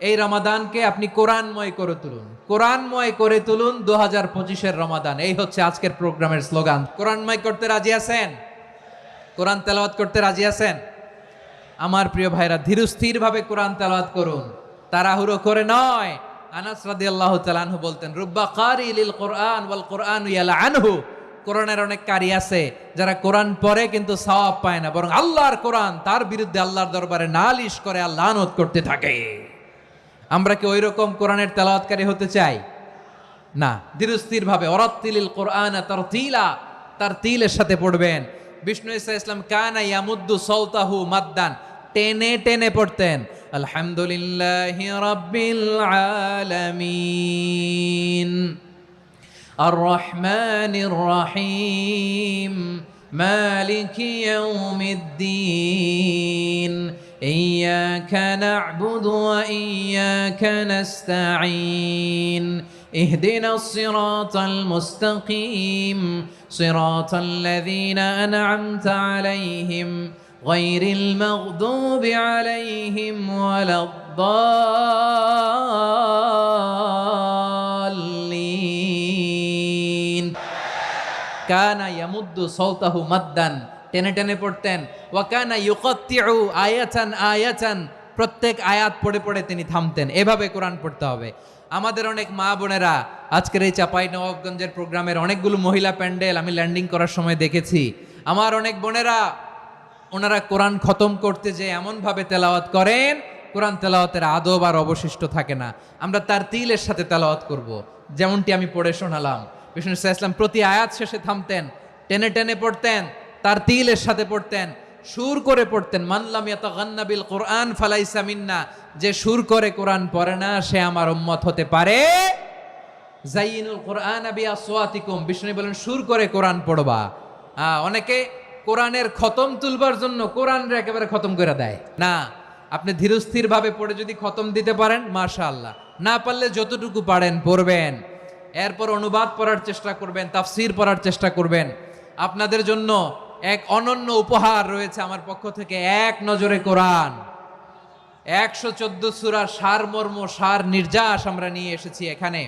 এই রমাদানকে আপনি কোরআনময় করে তুলুন। কোরআনময় করে তুলুন 2025-এর রমাদান। এই হচ্ছে আজকের প্রোগ্রামের স্লোগান। কোরআনময় করতে রাজি আছেন? কোরআন তেলাওয়াত করতে রাজি আছেন? আমার প্রিয় ভাইরা ধীরস্থির ভাবে কোরআন তেলাওয়াত করুন, তাড়াহুড়ো করে নয়। আনাস রাদিয়াল্লাহু তাআলা আনহু বলতেন, রুব্বা কারি লিল কোরআন ওয়াল কোরআন ইয়ালআনহু। কোরআনের অনেক কারি আছে যারা কোরআন পড়ে কিন্তু সওয়াব পায় না, বরং আল্লাহর কোরআন তার বিরুদ্ধে আল্লাহর দরবারে নালিশ করে আর লানত করতে থাকে। আমরা কি ওইরকম কোরআনের তেলাওয়াতকারী হতে চাই? না। ধীরস্থির ভাবে ওয়ারাত্তিলিল কোরআন তারতিলা, তারতিলের সাথে পড়বেন। বিষ্ণু ঈসা ইসলাম কানা ইয়ামুদ্দু সাওতাহু মাদ্দান, টেনে টেনে পড়তেন। আলহামদুলিল্লাহি রাব্বিল আলামিন আর রহমানির রহিম মালিকি ইয়াউমিদ্দিন ইয়্যাকা না'বুদু ওয়া ইয়্যাকা নাস্তাঈন اهدنا الصراط المستقيم صراط الذين أنعمت عليهم غير المغضوب عليهم ولا الضالين كان يمد صوته مدا টেনে টেনে পড়তেন। ওয়া কানা ইউকাত্তিউ আয়াতান আয়াতান, প্রত্যেক আয়াত পড়ে পড়ে তিনি থামতেন। এভাবে কোরআন পড়তে হবে। আমাদের অনেক মা বোনেরা আজকের এই চাঁপাইনবাবগঞ্জের প্রোগ্রামের অনেকগুলো মহিলা প্যান্ডেল আমি ল্যান্ডিং করার সময় দেখেছি। আমার অনেক বোনেরা ওনারা কোরআন খতম করতে যে এমনভাবে তেলাওয়াত করেন, কোরআন তেলাওয়াতের আদব আর অবশিষ্ট থাকে না। আমরা তার তিলের সাথে তেলাওয়াত করব, যেমনটি আমি পড়ে শোনালাম। বিষ্ণু ইসলাম প্রতি আয়াত শেষে থামতেন, টেনে টেনে পড়তেন, তার তিলের সাথে পড়তেন, সুর করে পড়তেন। মানলাম ইয়াতাগান্না বিল কোরআন ফালাইসা মিন্না, যে সুর করে কোরআন পড়ে না সে আমার উম্মত হতে পারে। জাইনুল কোরআন বিআসওয়াতিকুম, বিষ্ণু বলেন সুর করে কোরআন পড়বা। অনেকে কোরআনের খতম তুলবার জন্য কোরআনরে একেবারে খতম করে দেয় না। আপনি ধীরস্থির ভাবে পড়ে যদি খতম দিতে পারেন মাশাআল্লাহ, না পারলে যতটুকু পারেন পড়বেন। এরপর অনুবাদ পড়ার চেষ্টা করবেন, তাফসীর পড়ার চেষ্টা করবেন। আপনাদের জন্য এক অনন্য উপহার রয়েছে আমার পক্ষ থেকে, এক নজরে কোরআন 114 সূরার সারমর্ম সার নির্যাস আমরা নিয়ে এসেছি এখানে।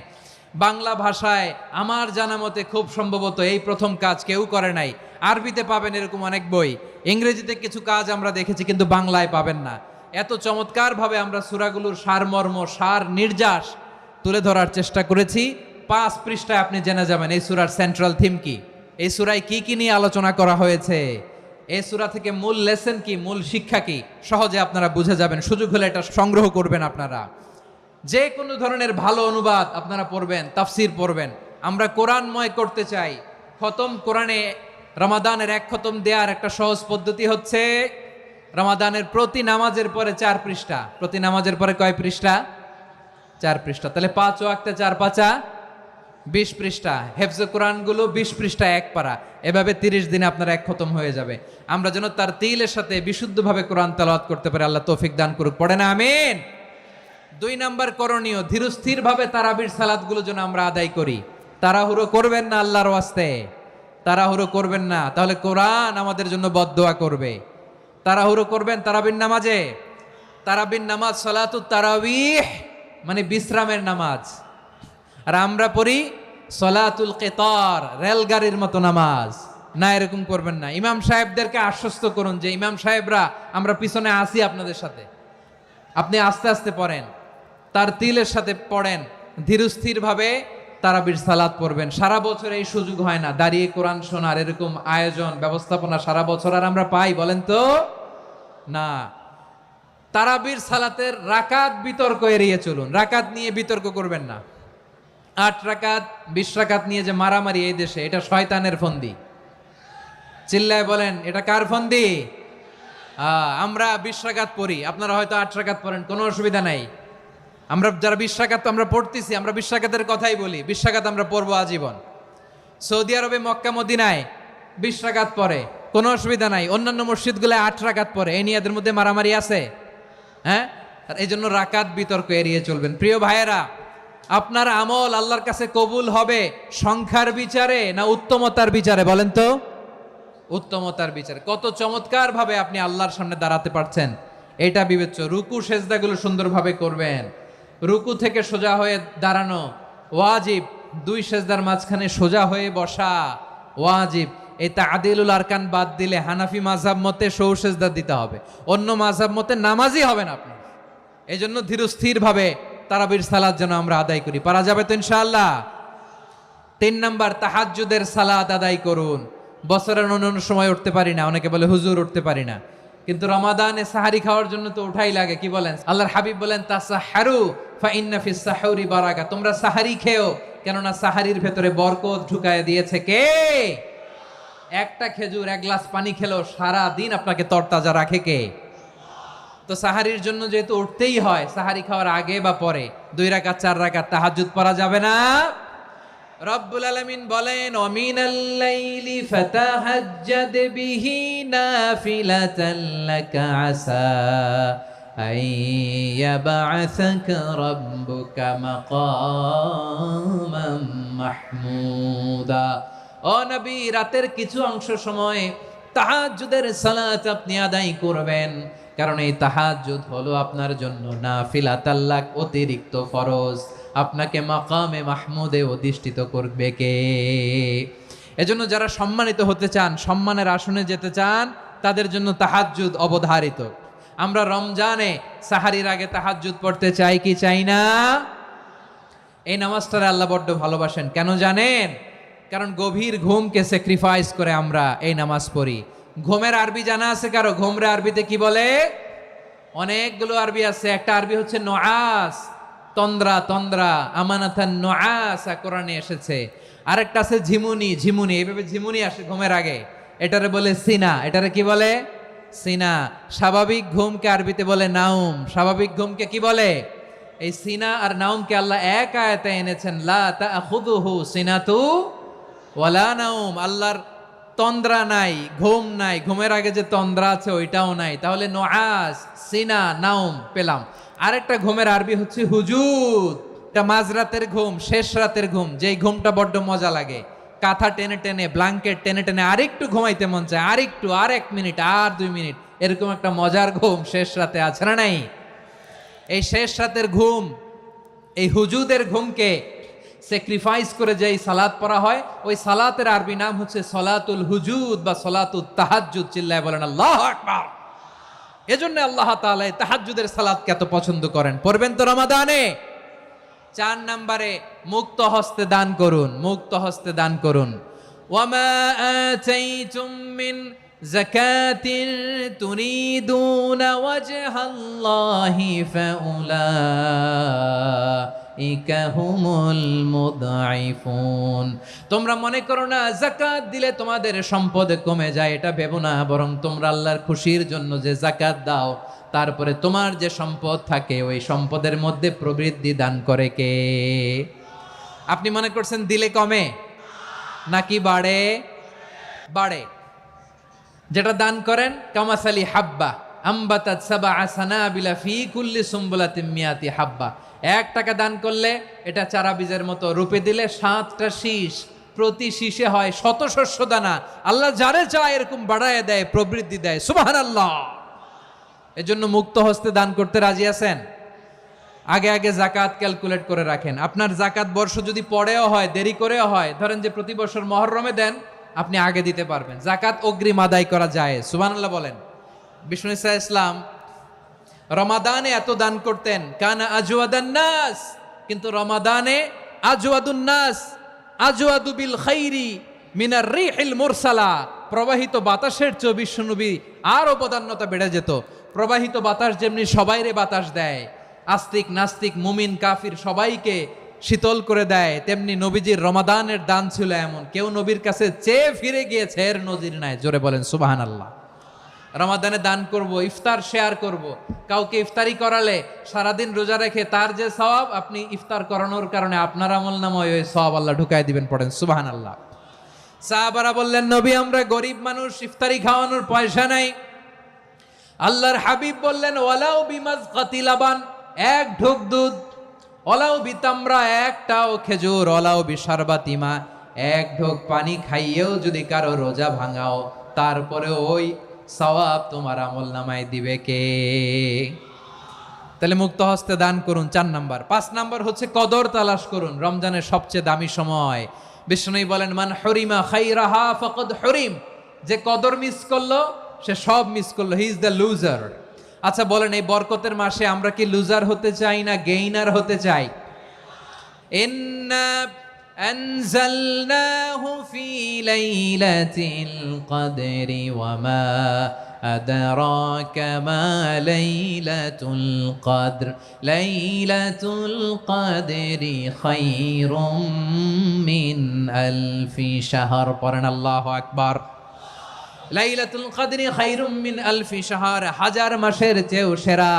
বাংলা ভাষায় আমার জানা মতে খুব সম্ভবত এই প্রথম কাজ কেউ করে নাই। আরবিতে পাবেন এরকম অনেক বই, ইংরেজিতে কিছু কাজ আমরা দেখেছি, কিন্তু বাংলায় পাবেন না। এত চমৎকারভাবে আমরা সূরাগুলোর সারমর্ম সার নির্যাস তুলে ধরার চেষ্টা করেছি। 5 পৃষ্ঠায় আপনি জেনে যাবেন এই সূরার সেন্ট্রাল থিম কি, এই সূরায় কি কি নিয়ে আলোচনা করা হয়েছে, এই সূরা থেকে মূল লেসন কি, মূল শিক্ষা কি, সহজে আপনারা বুঝে যাবেন। সুযোগ হলে এটা সংগ্রহ করবেন। আপনারা যে কোনো ধরনের ভালো অনুবাদ আপনারা পড়বেন, তাফসীর পড়বেন। আমরা কোরআনময় করতে চাই। খতম কোরআনে রমাদানের 1 খতম দেওয়ার একটা সহজ পদ্ধতি হচ্ছে রমাদানের প্রতি নামাজের পরে 4 পৃষ্ঠা। প্রতি নামাজের পরে কয় পৃষ্ঠা? 4 পৃষ্ঠা। তাহলে 5 ওয়াক্তে 4 পাঁচা 20 পৃষ্ঠা। হেফজে কোরআনগুলো 20 পৃষ্ঠা 1 পারা। এভাবে 30 দিনে আপনার 1 খতম হয়ে যাবে। আমরা যেন তার তিলের সাথে বিশুদ্ধভাবে কোরআন তেলাওয়াত করতে পারি। আল্লাহ তৌফিক দান করুক। পড়ে না আমিন। 2 নাম্বার করণীয়, ধীরস্থির ভাবে তারাবির সালাতগুলো যেন আমরা আদায় করি। তাড়াহুড়ো করবেন না আল্লাহর ওয়াস্তে, তাড়াহুড়ো করবেন না, তাহলে কোরআন আমাদের জন্য বদদোয়া করবে। তাড়াহুড়ো করবেন তারাবির নামাজে। তারাবির নামাজ সালাতুত তারাবিহ মানে বিশ্রামের নামাজ। আর আমরা পড়ি সলাতুল কেতার, রেলগাড়ির মতো নামাজ। না, এরকম করবেন না। ইমাম সাহেবদেরকে আশ্বস্ত করুন যে ইমাম সাহেবরা আমরা পিছনে আসি আপনাদের সাথে, আপনি আস্তে আস্তে পড়েন, তার তিলের সাথে পড়েন, ধীরস্থির ভাবে তারাবির সালাত পড়বেন। সারা বছর এই সুযোগ হয় না দাঁড়িয়ে কোরআন শোনার, এরকম আয়োজন ব্যবস্থাপনা সারা বছর আর আমরা পাই বলেন তো না। তারাবির সালাতের রাকাত বিতর্ক এড়িয়ে চলুন। রাকাত নিয়ে বিতর্ক করবেন না। 8 রাকাত 20 রাকাত নিয়ে যে মারামারি এই দেশে, এটা শয়তানের ফন্দি। চিল্লায় বলেন এটা কার ফন্দি? আমরা 20 রাকাত পড়ি, আপনারা হয়তো 8 রাকাত পড়েন, কোনো অসুবিধা নাই। আমরা যারা 20 রাকাত আমরা পড়তেছি, আমরা 20 রাকাতের কথাই বলি। 20 রাকাত আমরা পড়বো আজীবন। সৌদি আরবে মক্কা মদিনায় 20 রাকাত পড়ে, কোনো অসুবিধা নাই। অন্যান্য মসজিদগুলো 8 রাকাত পড়ে। এই নিয়ে এদের মধ্যে মারামারি আছে? হ্যাঁ, এই জন্য রাকাত বিতর্ক এড়িয়ে চলবেন। প্রিয় ভাইয়েরা, আপনার আমল আল্লাহর কাছে কবুল হবে সংখ্যার বিচারে না উত্তমতার বিচারে? বলেন তো। উত্তমতার বিচারে। কত চমৎকার ভাবে আপনি আল্লাহর সামনে দাঁড়াতে পারছেন এটা বিবেচ্য। রুকু সেজদাগুলো সুন্দরভাবে করবেন। রুকু থেকে সোজা হয়ে দাঁড়ানো ওয়াজিব, 2 সেজদার মাঝখানে সোজা হয়ে বসা ওয়াজিব। এই তা'দীলুল আরকান বাদ দিলে হানাফি মাযহাব মতে সৌ সেজদা দিতে হবে, অন্য মাযহাব মতে নামাজই হবে না আপনি। এই জন্য ধীরস্থির ভাবে তারাবির সালাত যেন আমরা আদায় করি। পারা যাবে তো ইনশাআল্লাহ? 3 নাম্বার, তাহাজ্জুদের সালাত আদায় করুন। বছরের অন্য সময় উঠতে পারি না, অনেকে বলে হুজুর উঠতে পারি না, কিন্তু রমাদানে সাহারি খাওয়ার জন্য তো উঠাই লাগে। কি বলেন? আল্লাহর হাবিব বলেন তাসাহহারু ফা ইন্না ফিস সাহুরি বারাকা, তোমরা সাহারি খেও, কেননা সাহারির ভেতরে বরকত ঢুকায় দিয়েছে কে? একটা খেজুর, এক গ্লাস পানি খেলেও সারা দিন আপনাকে তরতাজা রাখে কে? তো সাহারির জন্য যেহেতু উঠতেই হয়, সাহারি খাওয়ার আগে বা পরে 2 রাকাত 4 রাকাত তাহাজ্জুদ পড়া যাবে না? রব্বুল আলামিন বলেন ওয়ামিনাল লাইলি ফাতাহাজ্জাদ বিহি নাফিলাতান লাকা আসা আইয়াবআসাকা রাব্বুকা মাকামান মাহমুদা। ও নবী, রাতের কিছু অংশ সময় তাহাজ্জুদের সালাত আপনি আদায় করবেন, কারণ এই তাহাজ্জুদ হলো আপনার জন্য নাফিলাতাল লাক, অতিরিক্ত ফরজ। আপনাকে মাকামে মাহমুদে অধিষ্ঠিত করবে কে? এজন্য যারা সম্মানিত হতে চান, সম্মানের আসনে যেতে চান, তাদের জন্য তাহাজ্জুদ অবধারিত। আমরা রমজানে সাহারির আগে তাহাজ্জুদ পড়তে চাই কি চাই না? এই নামাজটারে আল্লাহ বড্ড ভালোবাসেন। কেন জানেন? কারণ গভীর ঘুমকে স্যাক্রিফাইস করে আমরা এই নামাজ পড়ি। ঘুমের আরবি জানা আছে কারো? ঘুমরে আরবিতে কি বলে? অনেকগুলো আরবি আছে। একটা আরবি হচ্ছে নুআস, তন্দ্রা, তন্দ্রা, আমানাতান নুআসা কোরআনে এসেছে। আরেকটা আছে ঝিমুনি, ঝিমুনি, এইভাবে ঝিমুনি আসে ঘুমের আগে, এটারে বলে সিনা। এটারে কি বলে? সিনা। স্বাভাবিক ঘুমকে আরবিতে বলে নাউম। স্বাভাবিক ঘুমকে কি বলে? এই সিনা আর নাউমকে আল্লাহ এক আয়াতে এনেছেন, লা তাখুযুহু সিনাতু ওয়ালা নাউম। আল্লাহর তন্দ্রা নাই, ঘুম নাই, ঘুমের আগে যে তন্দ্রা আছে ওইটাও নাই। তাহলে নুআস, সিনা, নাউম পেলাম। আরেকটা ঘুমের আরবি হচ্ছে হুজুদ। এটা মাঝরাতের ঘুম, শেষ রাতের ঘুম, যেই ঘুমটা বড্ড মজা লাগে। কাঁথা টেনে টেনে, ব্ল্যাঙ্কেট টেনে টেনে আরেকটু ঘুমাইতে মন চায়, আরেকটু, আর 1 মিনিট, আর 2 মিনিট, এরকম একটা মজার ঘুম শেষ রাতে আছে না নাই? এই শেষ রাতের ঘুম, এই হুজুদের ঘুমকে স্যাক্রিফাইস করে যেই সালাত পড়া হয়, ওই সালাতের আরবি নাম হচ্ছে সলাতুল হুজুদ বা সলাতুত তাহাজ্জুদ। চিল্লায় বলেন আল্লাহু আকবার। এজন্য আল্লাহ তাআলা এই তাহাজ্জুদের সালাতকে এত পছন্দ করেন। পড়বেন তো রমাদানে? 4 নম্বরে, মুক্ত হস্তে দান করুন। মুক্ত হস্তে দান করুন। ওয়ামা আতাইতুম মিন যাকাতিন তুরিদুনা ওয়াজহাল্লাহি ফাউলাইকা হুমুল মুদঈফুন। তোমরা মনে করো না যাকাত দিলে তোমাদের সম্পদ কমে যায়, এটা ভেবো না। বরং তোমরা আল্লাহর খুশির জন্য যে যাকাত দাও, তারপরে তোমার যে সম্পদ থাকে ওই সম্পদের মধ্যে প্রবৃদ্ধি দান করে কে? আপনি মনে করছেন দিলে কমে নাকি বাড়ে? বাড়ে। যেটা দান করেন, কামাসালি হাব্বা আম্বাতাত সাবআ সানাবিলা ফি কুল্লি সুম্বুলাতিন মিয়াতি হাব্বা। 1 টাকা দান করলে এটা চারা বীজের মতো, রূপে দিলে 7টা শীষ, প্রতি শীষে হয় 100 শস্য দানা। আল্লাহ যারে চায় এরকম বাড়ায় দেয়, প্রবৃদ্ধি দেয়। সুবহানাল্লাহ। এজন্য মুক্ত হস্তে দান করতে রাজি আছেন? আগে আগে যাকাত ক্যালকুলেট করে রাখেন। আপনার যাকাত বর্ষ যদি পরেও হয়, দেরি করেও হয়, ধরেন যে প্রতি বছর মুহররমে দেন, আপনি আগে দিতে পারবেন। যাকাত অগ্রিম আদায় করা যায়। সুবহানাল্লাহ বলেন। বিষ্ণু ঈসা ইসলাম রমাদানে এত দান করতেন, কানা আজওয়াদান নাস, কিন্তু রমাদানে আজওয়াদুন নাস আজওয়াদু বিল খাইরি মিনার রিহিল মুরসালা। প্রবাহিত বাতাসের চেয়ে বিশ্বনবী আর অবদান্যতা বেড়ে যেত। প্রবাহিত বাতাস যেমনি সবাইরে বাতাস দেয়, আস্তিক নাস্তিক মুমিন কাফির সবাইকে শীতল করে দেয়, তেমনি নবীজির রমাদানের দান ছিল এমন, কেউ নবীর কাছে চেয়ে ফিরে গিয়েছে এর নজির নাই। জোরে বলেন সুবহানাল্লাহ। রমাদানে দান করব, ইফতার শেয়ার করব। কাউকে ইফতারি করালে সারাদিন রোজা রেখে তার যে সওয়াব, আপনি ইফতার করানোর কারণে আপনার আমলনামায় ওই সওয়াব আল্লাহ ঢুকায় দিবেন। পড়েন সুবহানাল্লাহ। সাহাবারা বললেন, নবী আমরা গরিব মানুষ, ইফতারি খাওয়ানোর পয়সা নাই। আল্লাহর হাবিব বললেন, ওয়ালাউ বিমাজকাতি লাবান, 1 ঢোক দুধ, ওয়ালাউ বিতামরা, 1টাও খেজুর, ওয়ালাউ বিশারবাতিমা, 1 ঢোক পানি খাইয়েও যদি কারো রোজা ভাঙাও, তারপরে ওই সওয়াব তোমার আমলনামায় দিবে কে? তাহলে মুক্ত হস্তে দান করুন, 4 নাম্বার। 5 নাম্বার হচ্ছে কদর তালাশ করুন। রমজানের সবচেয়ে দামি সময়, বিষ্ণুই বলেন, মান হরিমা খাইরাহা ফাকাদ হরিম, যে কদর মিস করলো সে সব মিস করলো, হি ইজ দ্য লুজার। আচ্ছা বলেন, এই বরকতের মাসে আমরা কি লুজার হতে চাই না গেইনার হতে চাই? ইন্না আনজালনাহু ফি লাইলাতিল কদরি ওয়া মা আদরাকা মা লাইলাতুল কদর, লাইলাতুল কদরি খায়রুম মিন আলফি শাহর। পড়েন আল্লাহু আকবার। লাইলাতুল কদরি খায়রুম মিন আলফি শাহর, হাজার মাসের চেয়েও সেরা।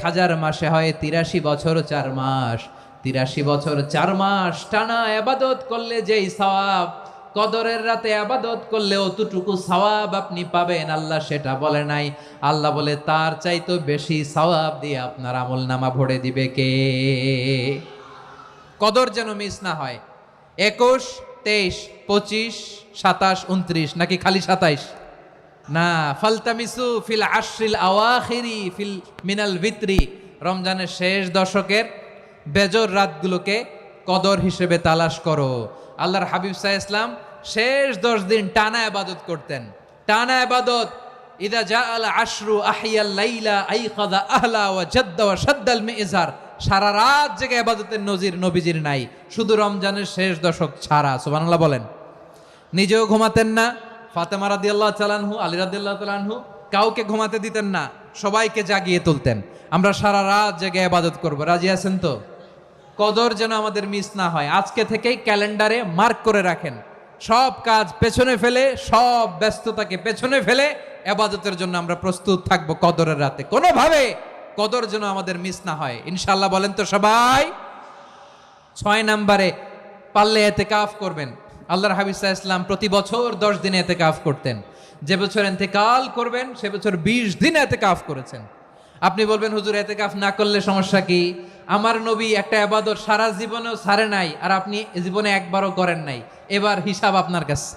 1000 মাসে হয় 83 বছর 4 মাস। 83 বছর 4 মাস টানা ইবাদত করলে যেই সওয়াব, কদরের রাতে ইবাদত করলে অতটুকু সওয়াব আপনি পাবেন, আল্লাহ সেটা বলে নাই। আল্লাহ বলে তার চাইতে বেশি সওয়াব দিয়ে আপনার আমলনামা ভরে দিবে কে? কদর যেন মিস না হয়। 21, 23, 25, 27, 29 নাকি খালি 27? না, ফালতামিসু ফিল আশরিল আওয়াখিরি ফিল মিনাল ভিতরি, রমজানের শেষ দশকের বেজর রাতগুলোকে কদর হিসেবে তালাশ করো। আল্লাহর হাবিব সাল্লাল্লাহু আলাইহি ওয়াসাল্লাম শেষ 10 দিন টানা ইবাদত করতেন, টানা ইবাদত। ইদা জাআল আশরু আহিয়াল লাইলা আইকাযা আহলা ওয়া জাদ্দা ওয়া শাদ্দাল মিজার, সারা রাত জেগে ইবাদতের নজির নবীজির নাই, শুধু রমজানের শেষ দশক ছাড়া। সুবহানাল্লাহ বলেন। নিজেও ঘুমাতেন না, ফাতেমা রাদিয়াল্লাহু তাআলা আনহু, আলী রাদিয়াল্লাহু তাআলা আনহু কাউকে ঘুমাতে দিতেন না, সবাইকে জাগিয়ে তুলতেন। আমরা সারা রাত জেগে ইবাদত করব, রাজি আছেন তো? কদর যেন আমাদের মিস না হয়। আজকে থেকেই ক্যালেন্ডারে মার্ক করে রাখেন, সব কাজ পেছনে ফেলে, সব ব্যস্ততাকে পেছনে ফেলে ইবাদতের জন্য আমরা প্রস্তুত থাকব কদরের রাতে। কোনোভাবে কদর যেন আমাদের মিস না হয়, ইনশাআল্লাহ। বলেন তো সবাই। 6 নম্বরে পারলে ইতিকাফ করবেন। আল্লাহর হাবিব সাল্লাল্লাহু আলাইহি ওয়াসাল্লাম প্রতি বছর 10 দিন ইতিকাফ করতেন। যে বছর ইন্তেকাল করবেন সে বছর 20 দিন ইতিকাফ করেছেন। আপনি বলবেন, হুজুর ইতিকাফ না করলে সমস্যা কি? আমার নবী একটা ইবাদত সারা জীবনেও ছাড়ে নাই, আর আপনি জীবনে একবারও করেন নাই। এবার হিসাব আপনার কাছে।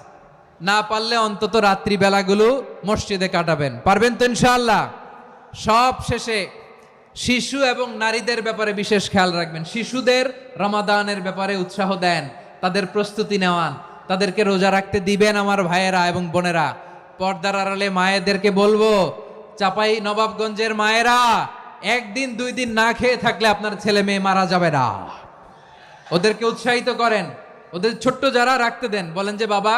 না পারলে অন্তত রাত্রি বেলাগুলো মসজিদে কাটাবেন। পারবেন তো ইনশাআল্লাহ? সব শেষে শিশু এবং নারীদের ব্যাপারে বিশেষ খেয়াল রাখবেন। শিশুদের রমাদানের ব্যাপারে উৎসাহ দেন, তাদের প্রস্তুতি নেওয়ান, তাদেরকে রোজা রাখতে দিবেন। আমার ভাইয়েরা এবং বোনেরা, পর্দার আড়ালে মায়েদেরকে বলবো, চাপাই নবাবগঞ্জের মায়েরা, 1 দিন 2 দিন না খেয়ে থাকলে আপনার ছেলে মেয়ে মারা যাবে না। ওদেরকে উৎসাহিত করেন, ওদের ছোট্ট যারা রাখতে দেন, বলেন যে বাবা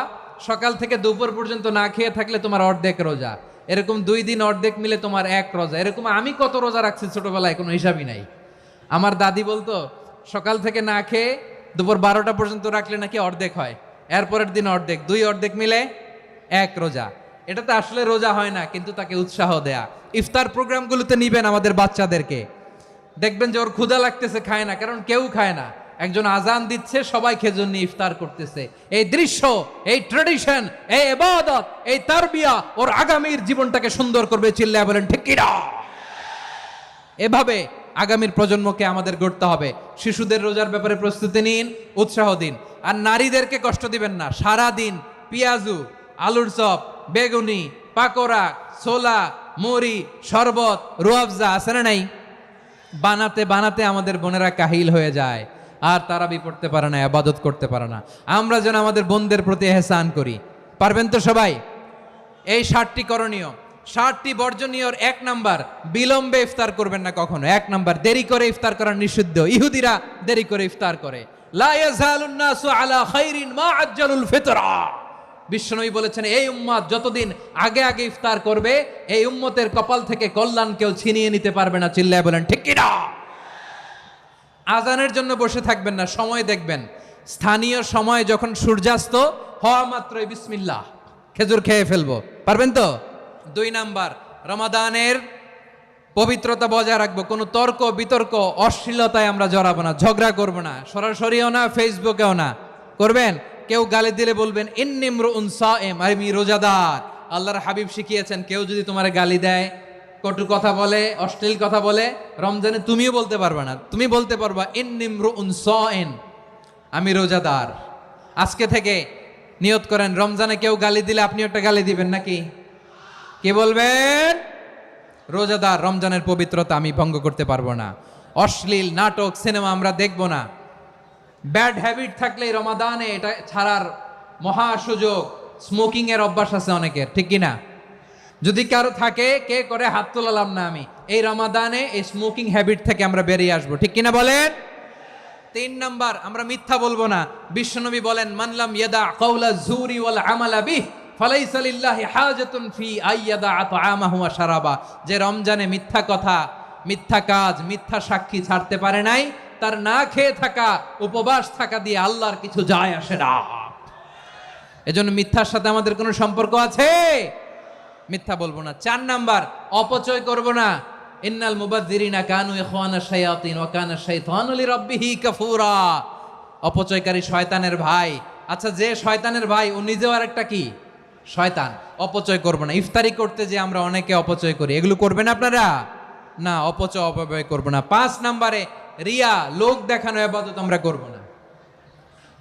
সকাল থেকে দুপুর পর্যন্ত না খেয়ে থাকলে তোমার অর্ধেক রোজা, এরকম 2 দিন অর্ধেক মিলে তোমার 1 রোজা। এরকম আমি কত রোজা রাখছি ছোটবেলায় কোনো হিসাবই নাই। আমার দাদি বলতো সকাল থেকে না খেয়ে দুপুর 12টা পর্যন্ত রাখলে নাকি অর্ধেক হয়, এরপরের দিন অর্ধেক, 2 অর্ধেক মিলে 1 রোজা। এটা তো আসলে রোজা হয় না, কিন্তু তাকে উৎসাহ দেয়া। ইফতার প্রোগ্রামগুলোতে নিবেন আমাদের বাচ্চাদেরকে, দেখবেন যে ওর ক্ষুধা লাগতেছে, খায় না, কারণ কেউ খায় না। একজন আজান দিচ্ছে, সবাই খেজুর নিয়ে ইফতার করতেছে। এই দৃশ্য, এই ট্র্যাডিশন, এই ইবাদত, এই তারবিয়া ওর আগামীর জীবনটাকে সুন্দর করবে। চিল্লায়া বলেন ঠিক কি না? এভাবে আগামীর প্রজন্মকে আমাদের গড়তে হবে। শিশুদের রোজার ব্যাপারে প্রস্তুতি নিন, উৎসাহ দিন। আর নারীদেরকে কষ্ট দিবেন না। সারা দিন পেঁয়াজু, আলুর চপ, বেগুনি, পাকোড়া, ছোলা, মুড়ি, শরবত, রুয়াবজা আছে না নাই, বানাতে বানাতে আমাদের বোনেরা কাহিল হয়ে যায়, আর তারাবি পড়তে পারে না, ইবাদত করতে পারে না। আমরা যেন আমাদের বোনদের প্রতি ইহসান করি। পারবেন তো সবাই? এই 7টি করণীয়, 7টি বর্জনীয়র 1 নাম্বার, বিলম্বে ইফতার করবেন না কখনো। 1 নাম্বার, দেরি করে ইফতার করা নিষিদ্ধ। ইহুদিরা দেরি করে ইফতার করে। লা ইয়াজালুন নাসু আলা খাইরিন মা আজ্জালুল ফিতরা। বিশ্বনবী বলেছেন, এই উম্মত যতদিন আগে আগে ইফতার করবে, এই উম্মতের কপাল থেকে কল্যাণ কেউ ছিনিয়ে নিতে পারবে না। চিল্লায় বলেন ঠিক কি না? আজানের জন্য বসে থাকবেন না, সময় দেখবেন। স্থানীয় সময় যখন সূর্যাস্ত হওয়া মাত্রই বিসমিল্লাহ, খেজুর খেয়ে ফেলবো। পারবেন তো? 2 নাম্বার, রমাদানের পবিত্রতা বজায় রাখবো। কোনো তর্ক বিতর্ক অশ্লীলতায় আমরা জড়াবো না, ঝগড়া করবো না, সরাসরিও না, ফেসবুকেও না। করবেন? কেউ গালি দিলে বলবেন ইন্নিমরুন সায়েম, আমি রোজাদার। আল্লাহর হাবিব শিখিয়েছেন, কেউ যদি তোমার গালি দেয়, কটু কথা বলে, অশ্লীল কথা বলে, রমজানে তুমিও বলতে পারবে না। তুমি বলতে পারবা ইন্নিমরুন সায়েম, আমি রোজাদার। আজকে থেকে নিয়ত করেন, রমজানে কেউ গালি দিলে আপনি একটা গালি দিবেন নাকি? কি বলবেন? রোজাদার, রমজানের পবিত্রতা আমি ভঙ্গ করতে পারবো না। অশ্লীল নাটক, সিনেমা আমরা দেখবো না। ব্যাড হ্যাবিট থাকলে এই রমাদানে এটা ছাড়ার মহা সুযোগ। স্মোকিং এর অভ্যাস আছে অনেকের, ঠিক কিনা? যদি কারো থাকে, কে করে হাত তোলালাম না আমি, এই রমাদানে এই স্মোকিং হ্যাবিট থেকে আমরা বেরিয়ে আসবো, ঠিক কিনা বলেন? 3 নাম্বার, আমরা মিথ্যা বলবো না। বিশ্বনবী বলেন, মানলাম ইয়াদা কাওলা যুরি ওয়াল আমালা বিহ ফালাইসা লিল্লাহি হাজাতুন ফি আইয়াদা তাআমাহু ওয়া শারাবা। যে রমজানে মিথ্যা কথা, মিথ্যা কাজ, মিথ্যা সাক্ষী ছাড়তে পারে নাই, তার না খেয়ে থাকা, উপবাস থাকা দিয়ে আল্লাহর কিছু যায় আসে না। এজন্য মিথ্যার সাথে আমাদের কোনো সম্পর্ক আছে? মিথ্যা বলবো না। 4 নাম্বার, অপচয় করব না। ইন্নাল মুবাযযিরিনা কানু ইখওয়ানাশ শায়াতিন ওয়া কানা শাইতানু লিরাব্বিহি কাফুরা। অপচয়কারী শয়তানের ভাই। আচ্ছা, যে শয়তানের ভাই ও নিজেও আরেকটা কি? শয়তান। অপচয় করব না। ইফতারি করতে যে আমরা অনেকে অপচয় করি, এগুলো করবেন আপনারা না। অপব্যয় করব না। 5 নাম্বারে, রিয়া, লোক দেখানো ইবাদত আমরা করব না।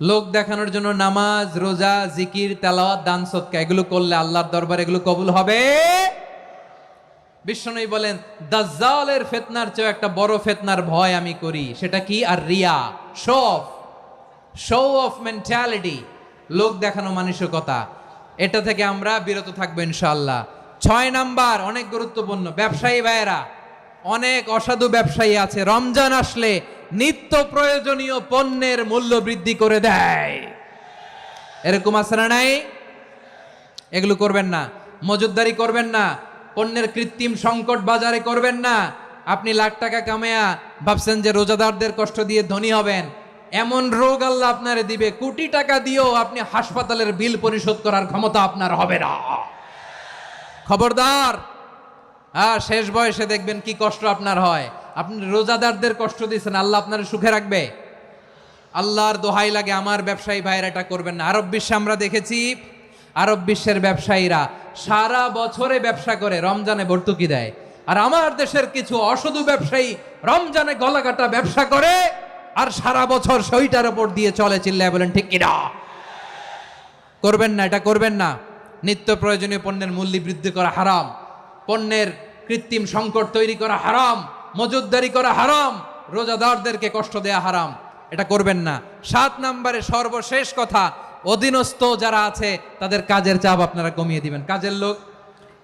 লোক দেখানোর জন্য নামাজ, রোজা, জিকির, তেলাওয়াত, দান, সদকা এগুলো করলে আল্লাহর দরবারে এগুলো কবুল হবে। বিশ্বনবী বলেন, দাজ্জালের ফিতনার চেয়ে একটা বড় ফিতনার ভয় আমি করি, সেটা কি? আর রিয়া, শো অফ মেন্টালিটি, লোক দেখানো মানসিকতা। এটা থেকে আমরা বিরত থাকবো ইনশাআল্লাহ। 6 নাম্বার, অনেক গুরুত্বপূর্ণ, ব্যবসায়ী ভাইয়েরা, অনেক অসাধু ব্যবসায়ী আছে রমজান আসলে নিত্য প্রয়োজনীয় পণ্যের মূল্য বৃদ্ধি করে দেয়। এরকম আছে না নাই? এগুলো করবেন না। মজুদদারি করবেন না। পণ্যের কৃত্রিম সংকট বাজারে করবেন না। আপনি লাখ টাকা কামায়া ভাবছেন যে রোজাদারদের কষ্ট দিয়ে ধনী হবেন, এমন রোগ আল্লাহ আপনারে দিবে, কোটি টাকা দিয়েও আপনি হাসপাতালের বিল পরিশোধ করার ক্ষমতা আপনার হবে না। খবরদার। শেষ বয়সে দেখবেন কি কষ্ট আপনার হয়। আপনি রোজাদারদের কষ্ট দিচ্ছেন, আল্লাহ আপনার সুখে রাখবে? আল্লাহর দোহাই লাগে, আমার ব্যবসায়ী ভাইয়েরা এটা করবেন না। আরব বিশ্বে আমরা দেখেছি, আরব বিশ্বের ব্যবসায়ীরা সারা বছরে ব্যবসা করে, রমজানে ভর্তুকি দেয়। আর আমার দেশের কিছু অসাধু ব্যবসায়ী রমজানে গলাকাটা ব্যবসা করে আর সারা বছর সইটার উপর দিয়ে চলে। চিল্লায় বলেন ঠিক কিনা? করবেন না, এটা করবেন না। নিত্য প্রয়োজনীয় পণ্যের মূল্য বৃদ্ধি করা হারাম, পণ্যের কৃত্রিম সংকট তৈরি করা হারাম, মজুদদারি করা হারাম, রোজাদারদেরকে কষ্ট দেয়া হারাম, এটা করবেন না। 7 নাম্বারে সর্বশেষ কথা, অধীনস্থ যারা আছে তাদের কাজের চাপ আপনারা কমিয়ে দিবেন। কাজের লোক,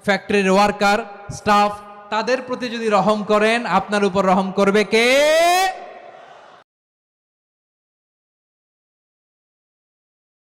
ফ্যাক্টরির ওয়ার্কার, স্টাফ, তাদের প্রতি যদি রহম করেন, আপনার উপর রহম করবে কে?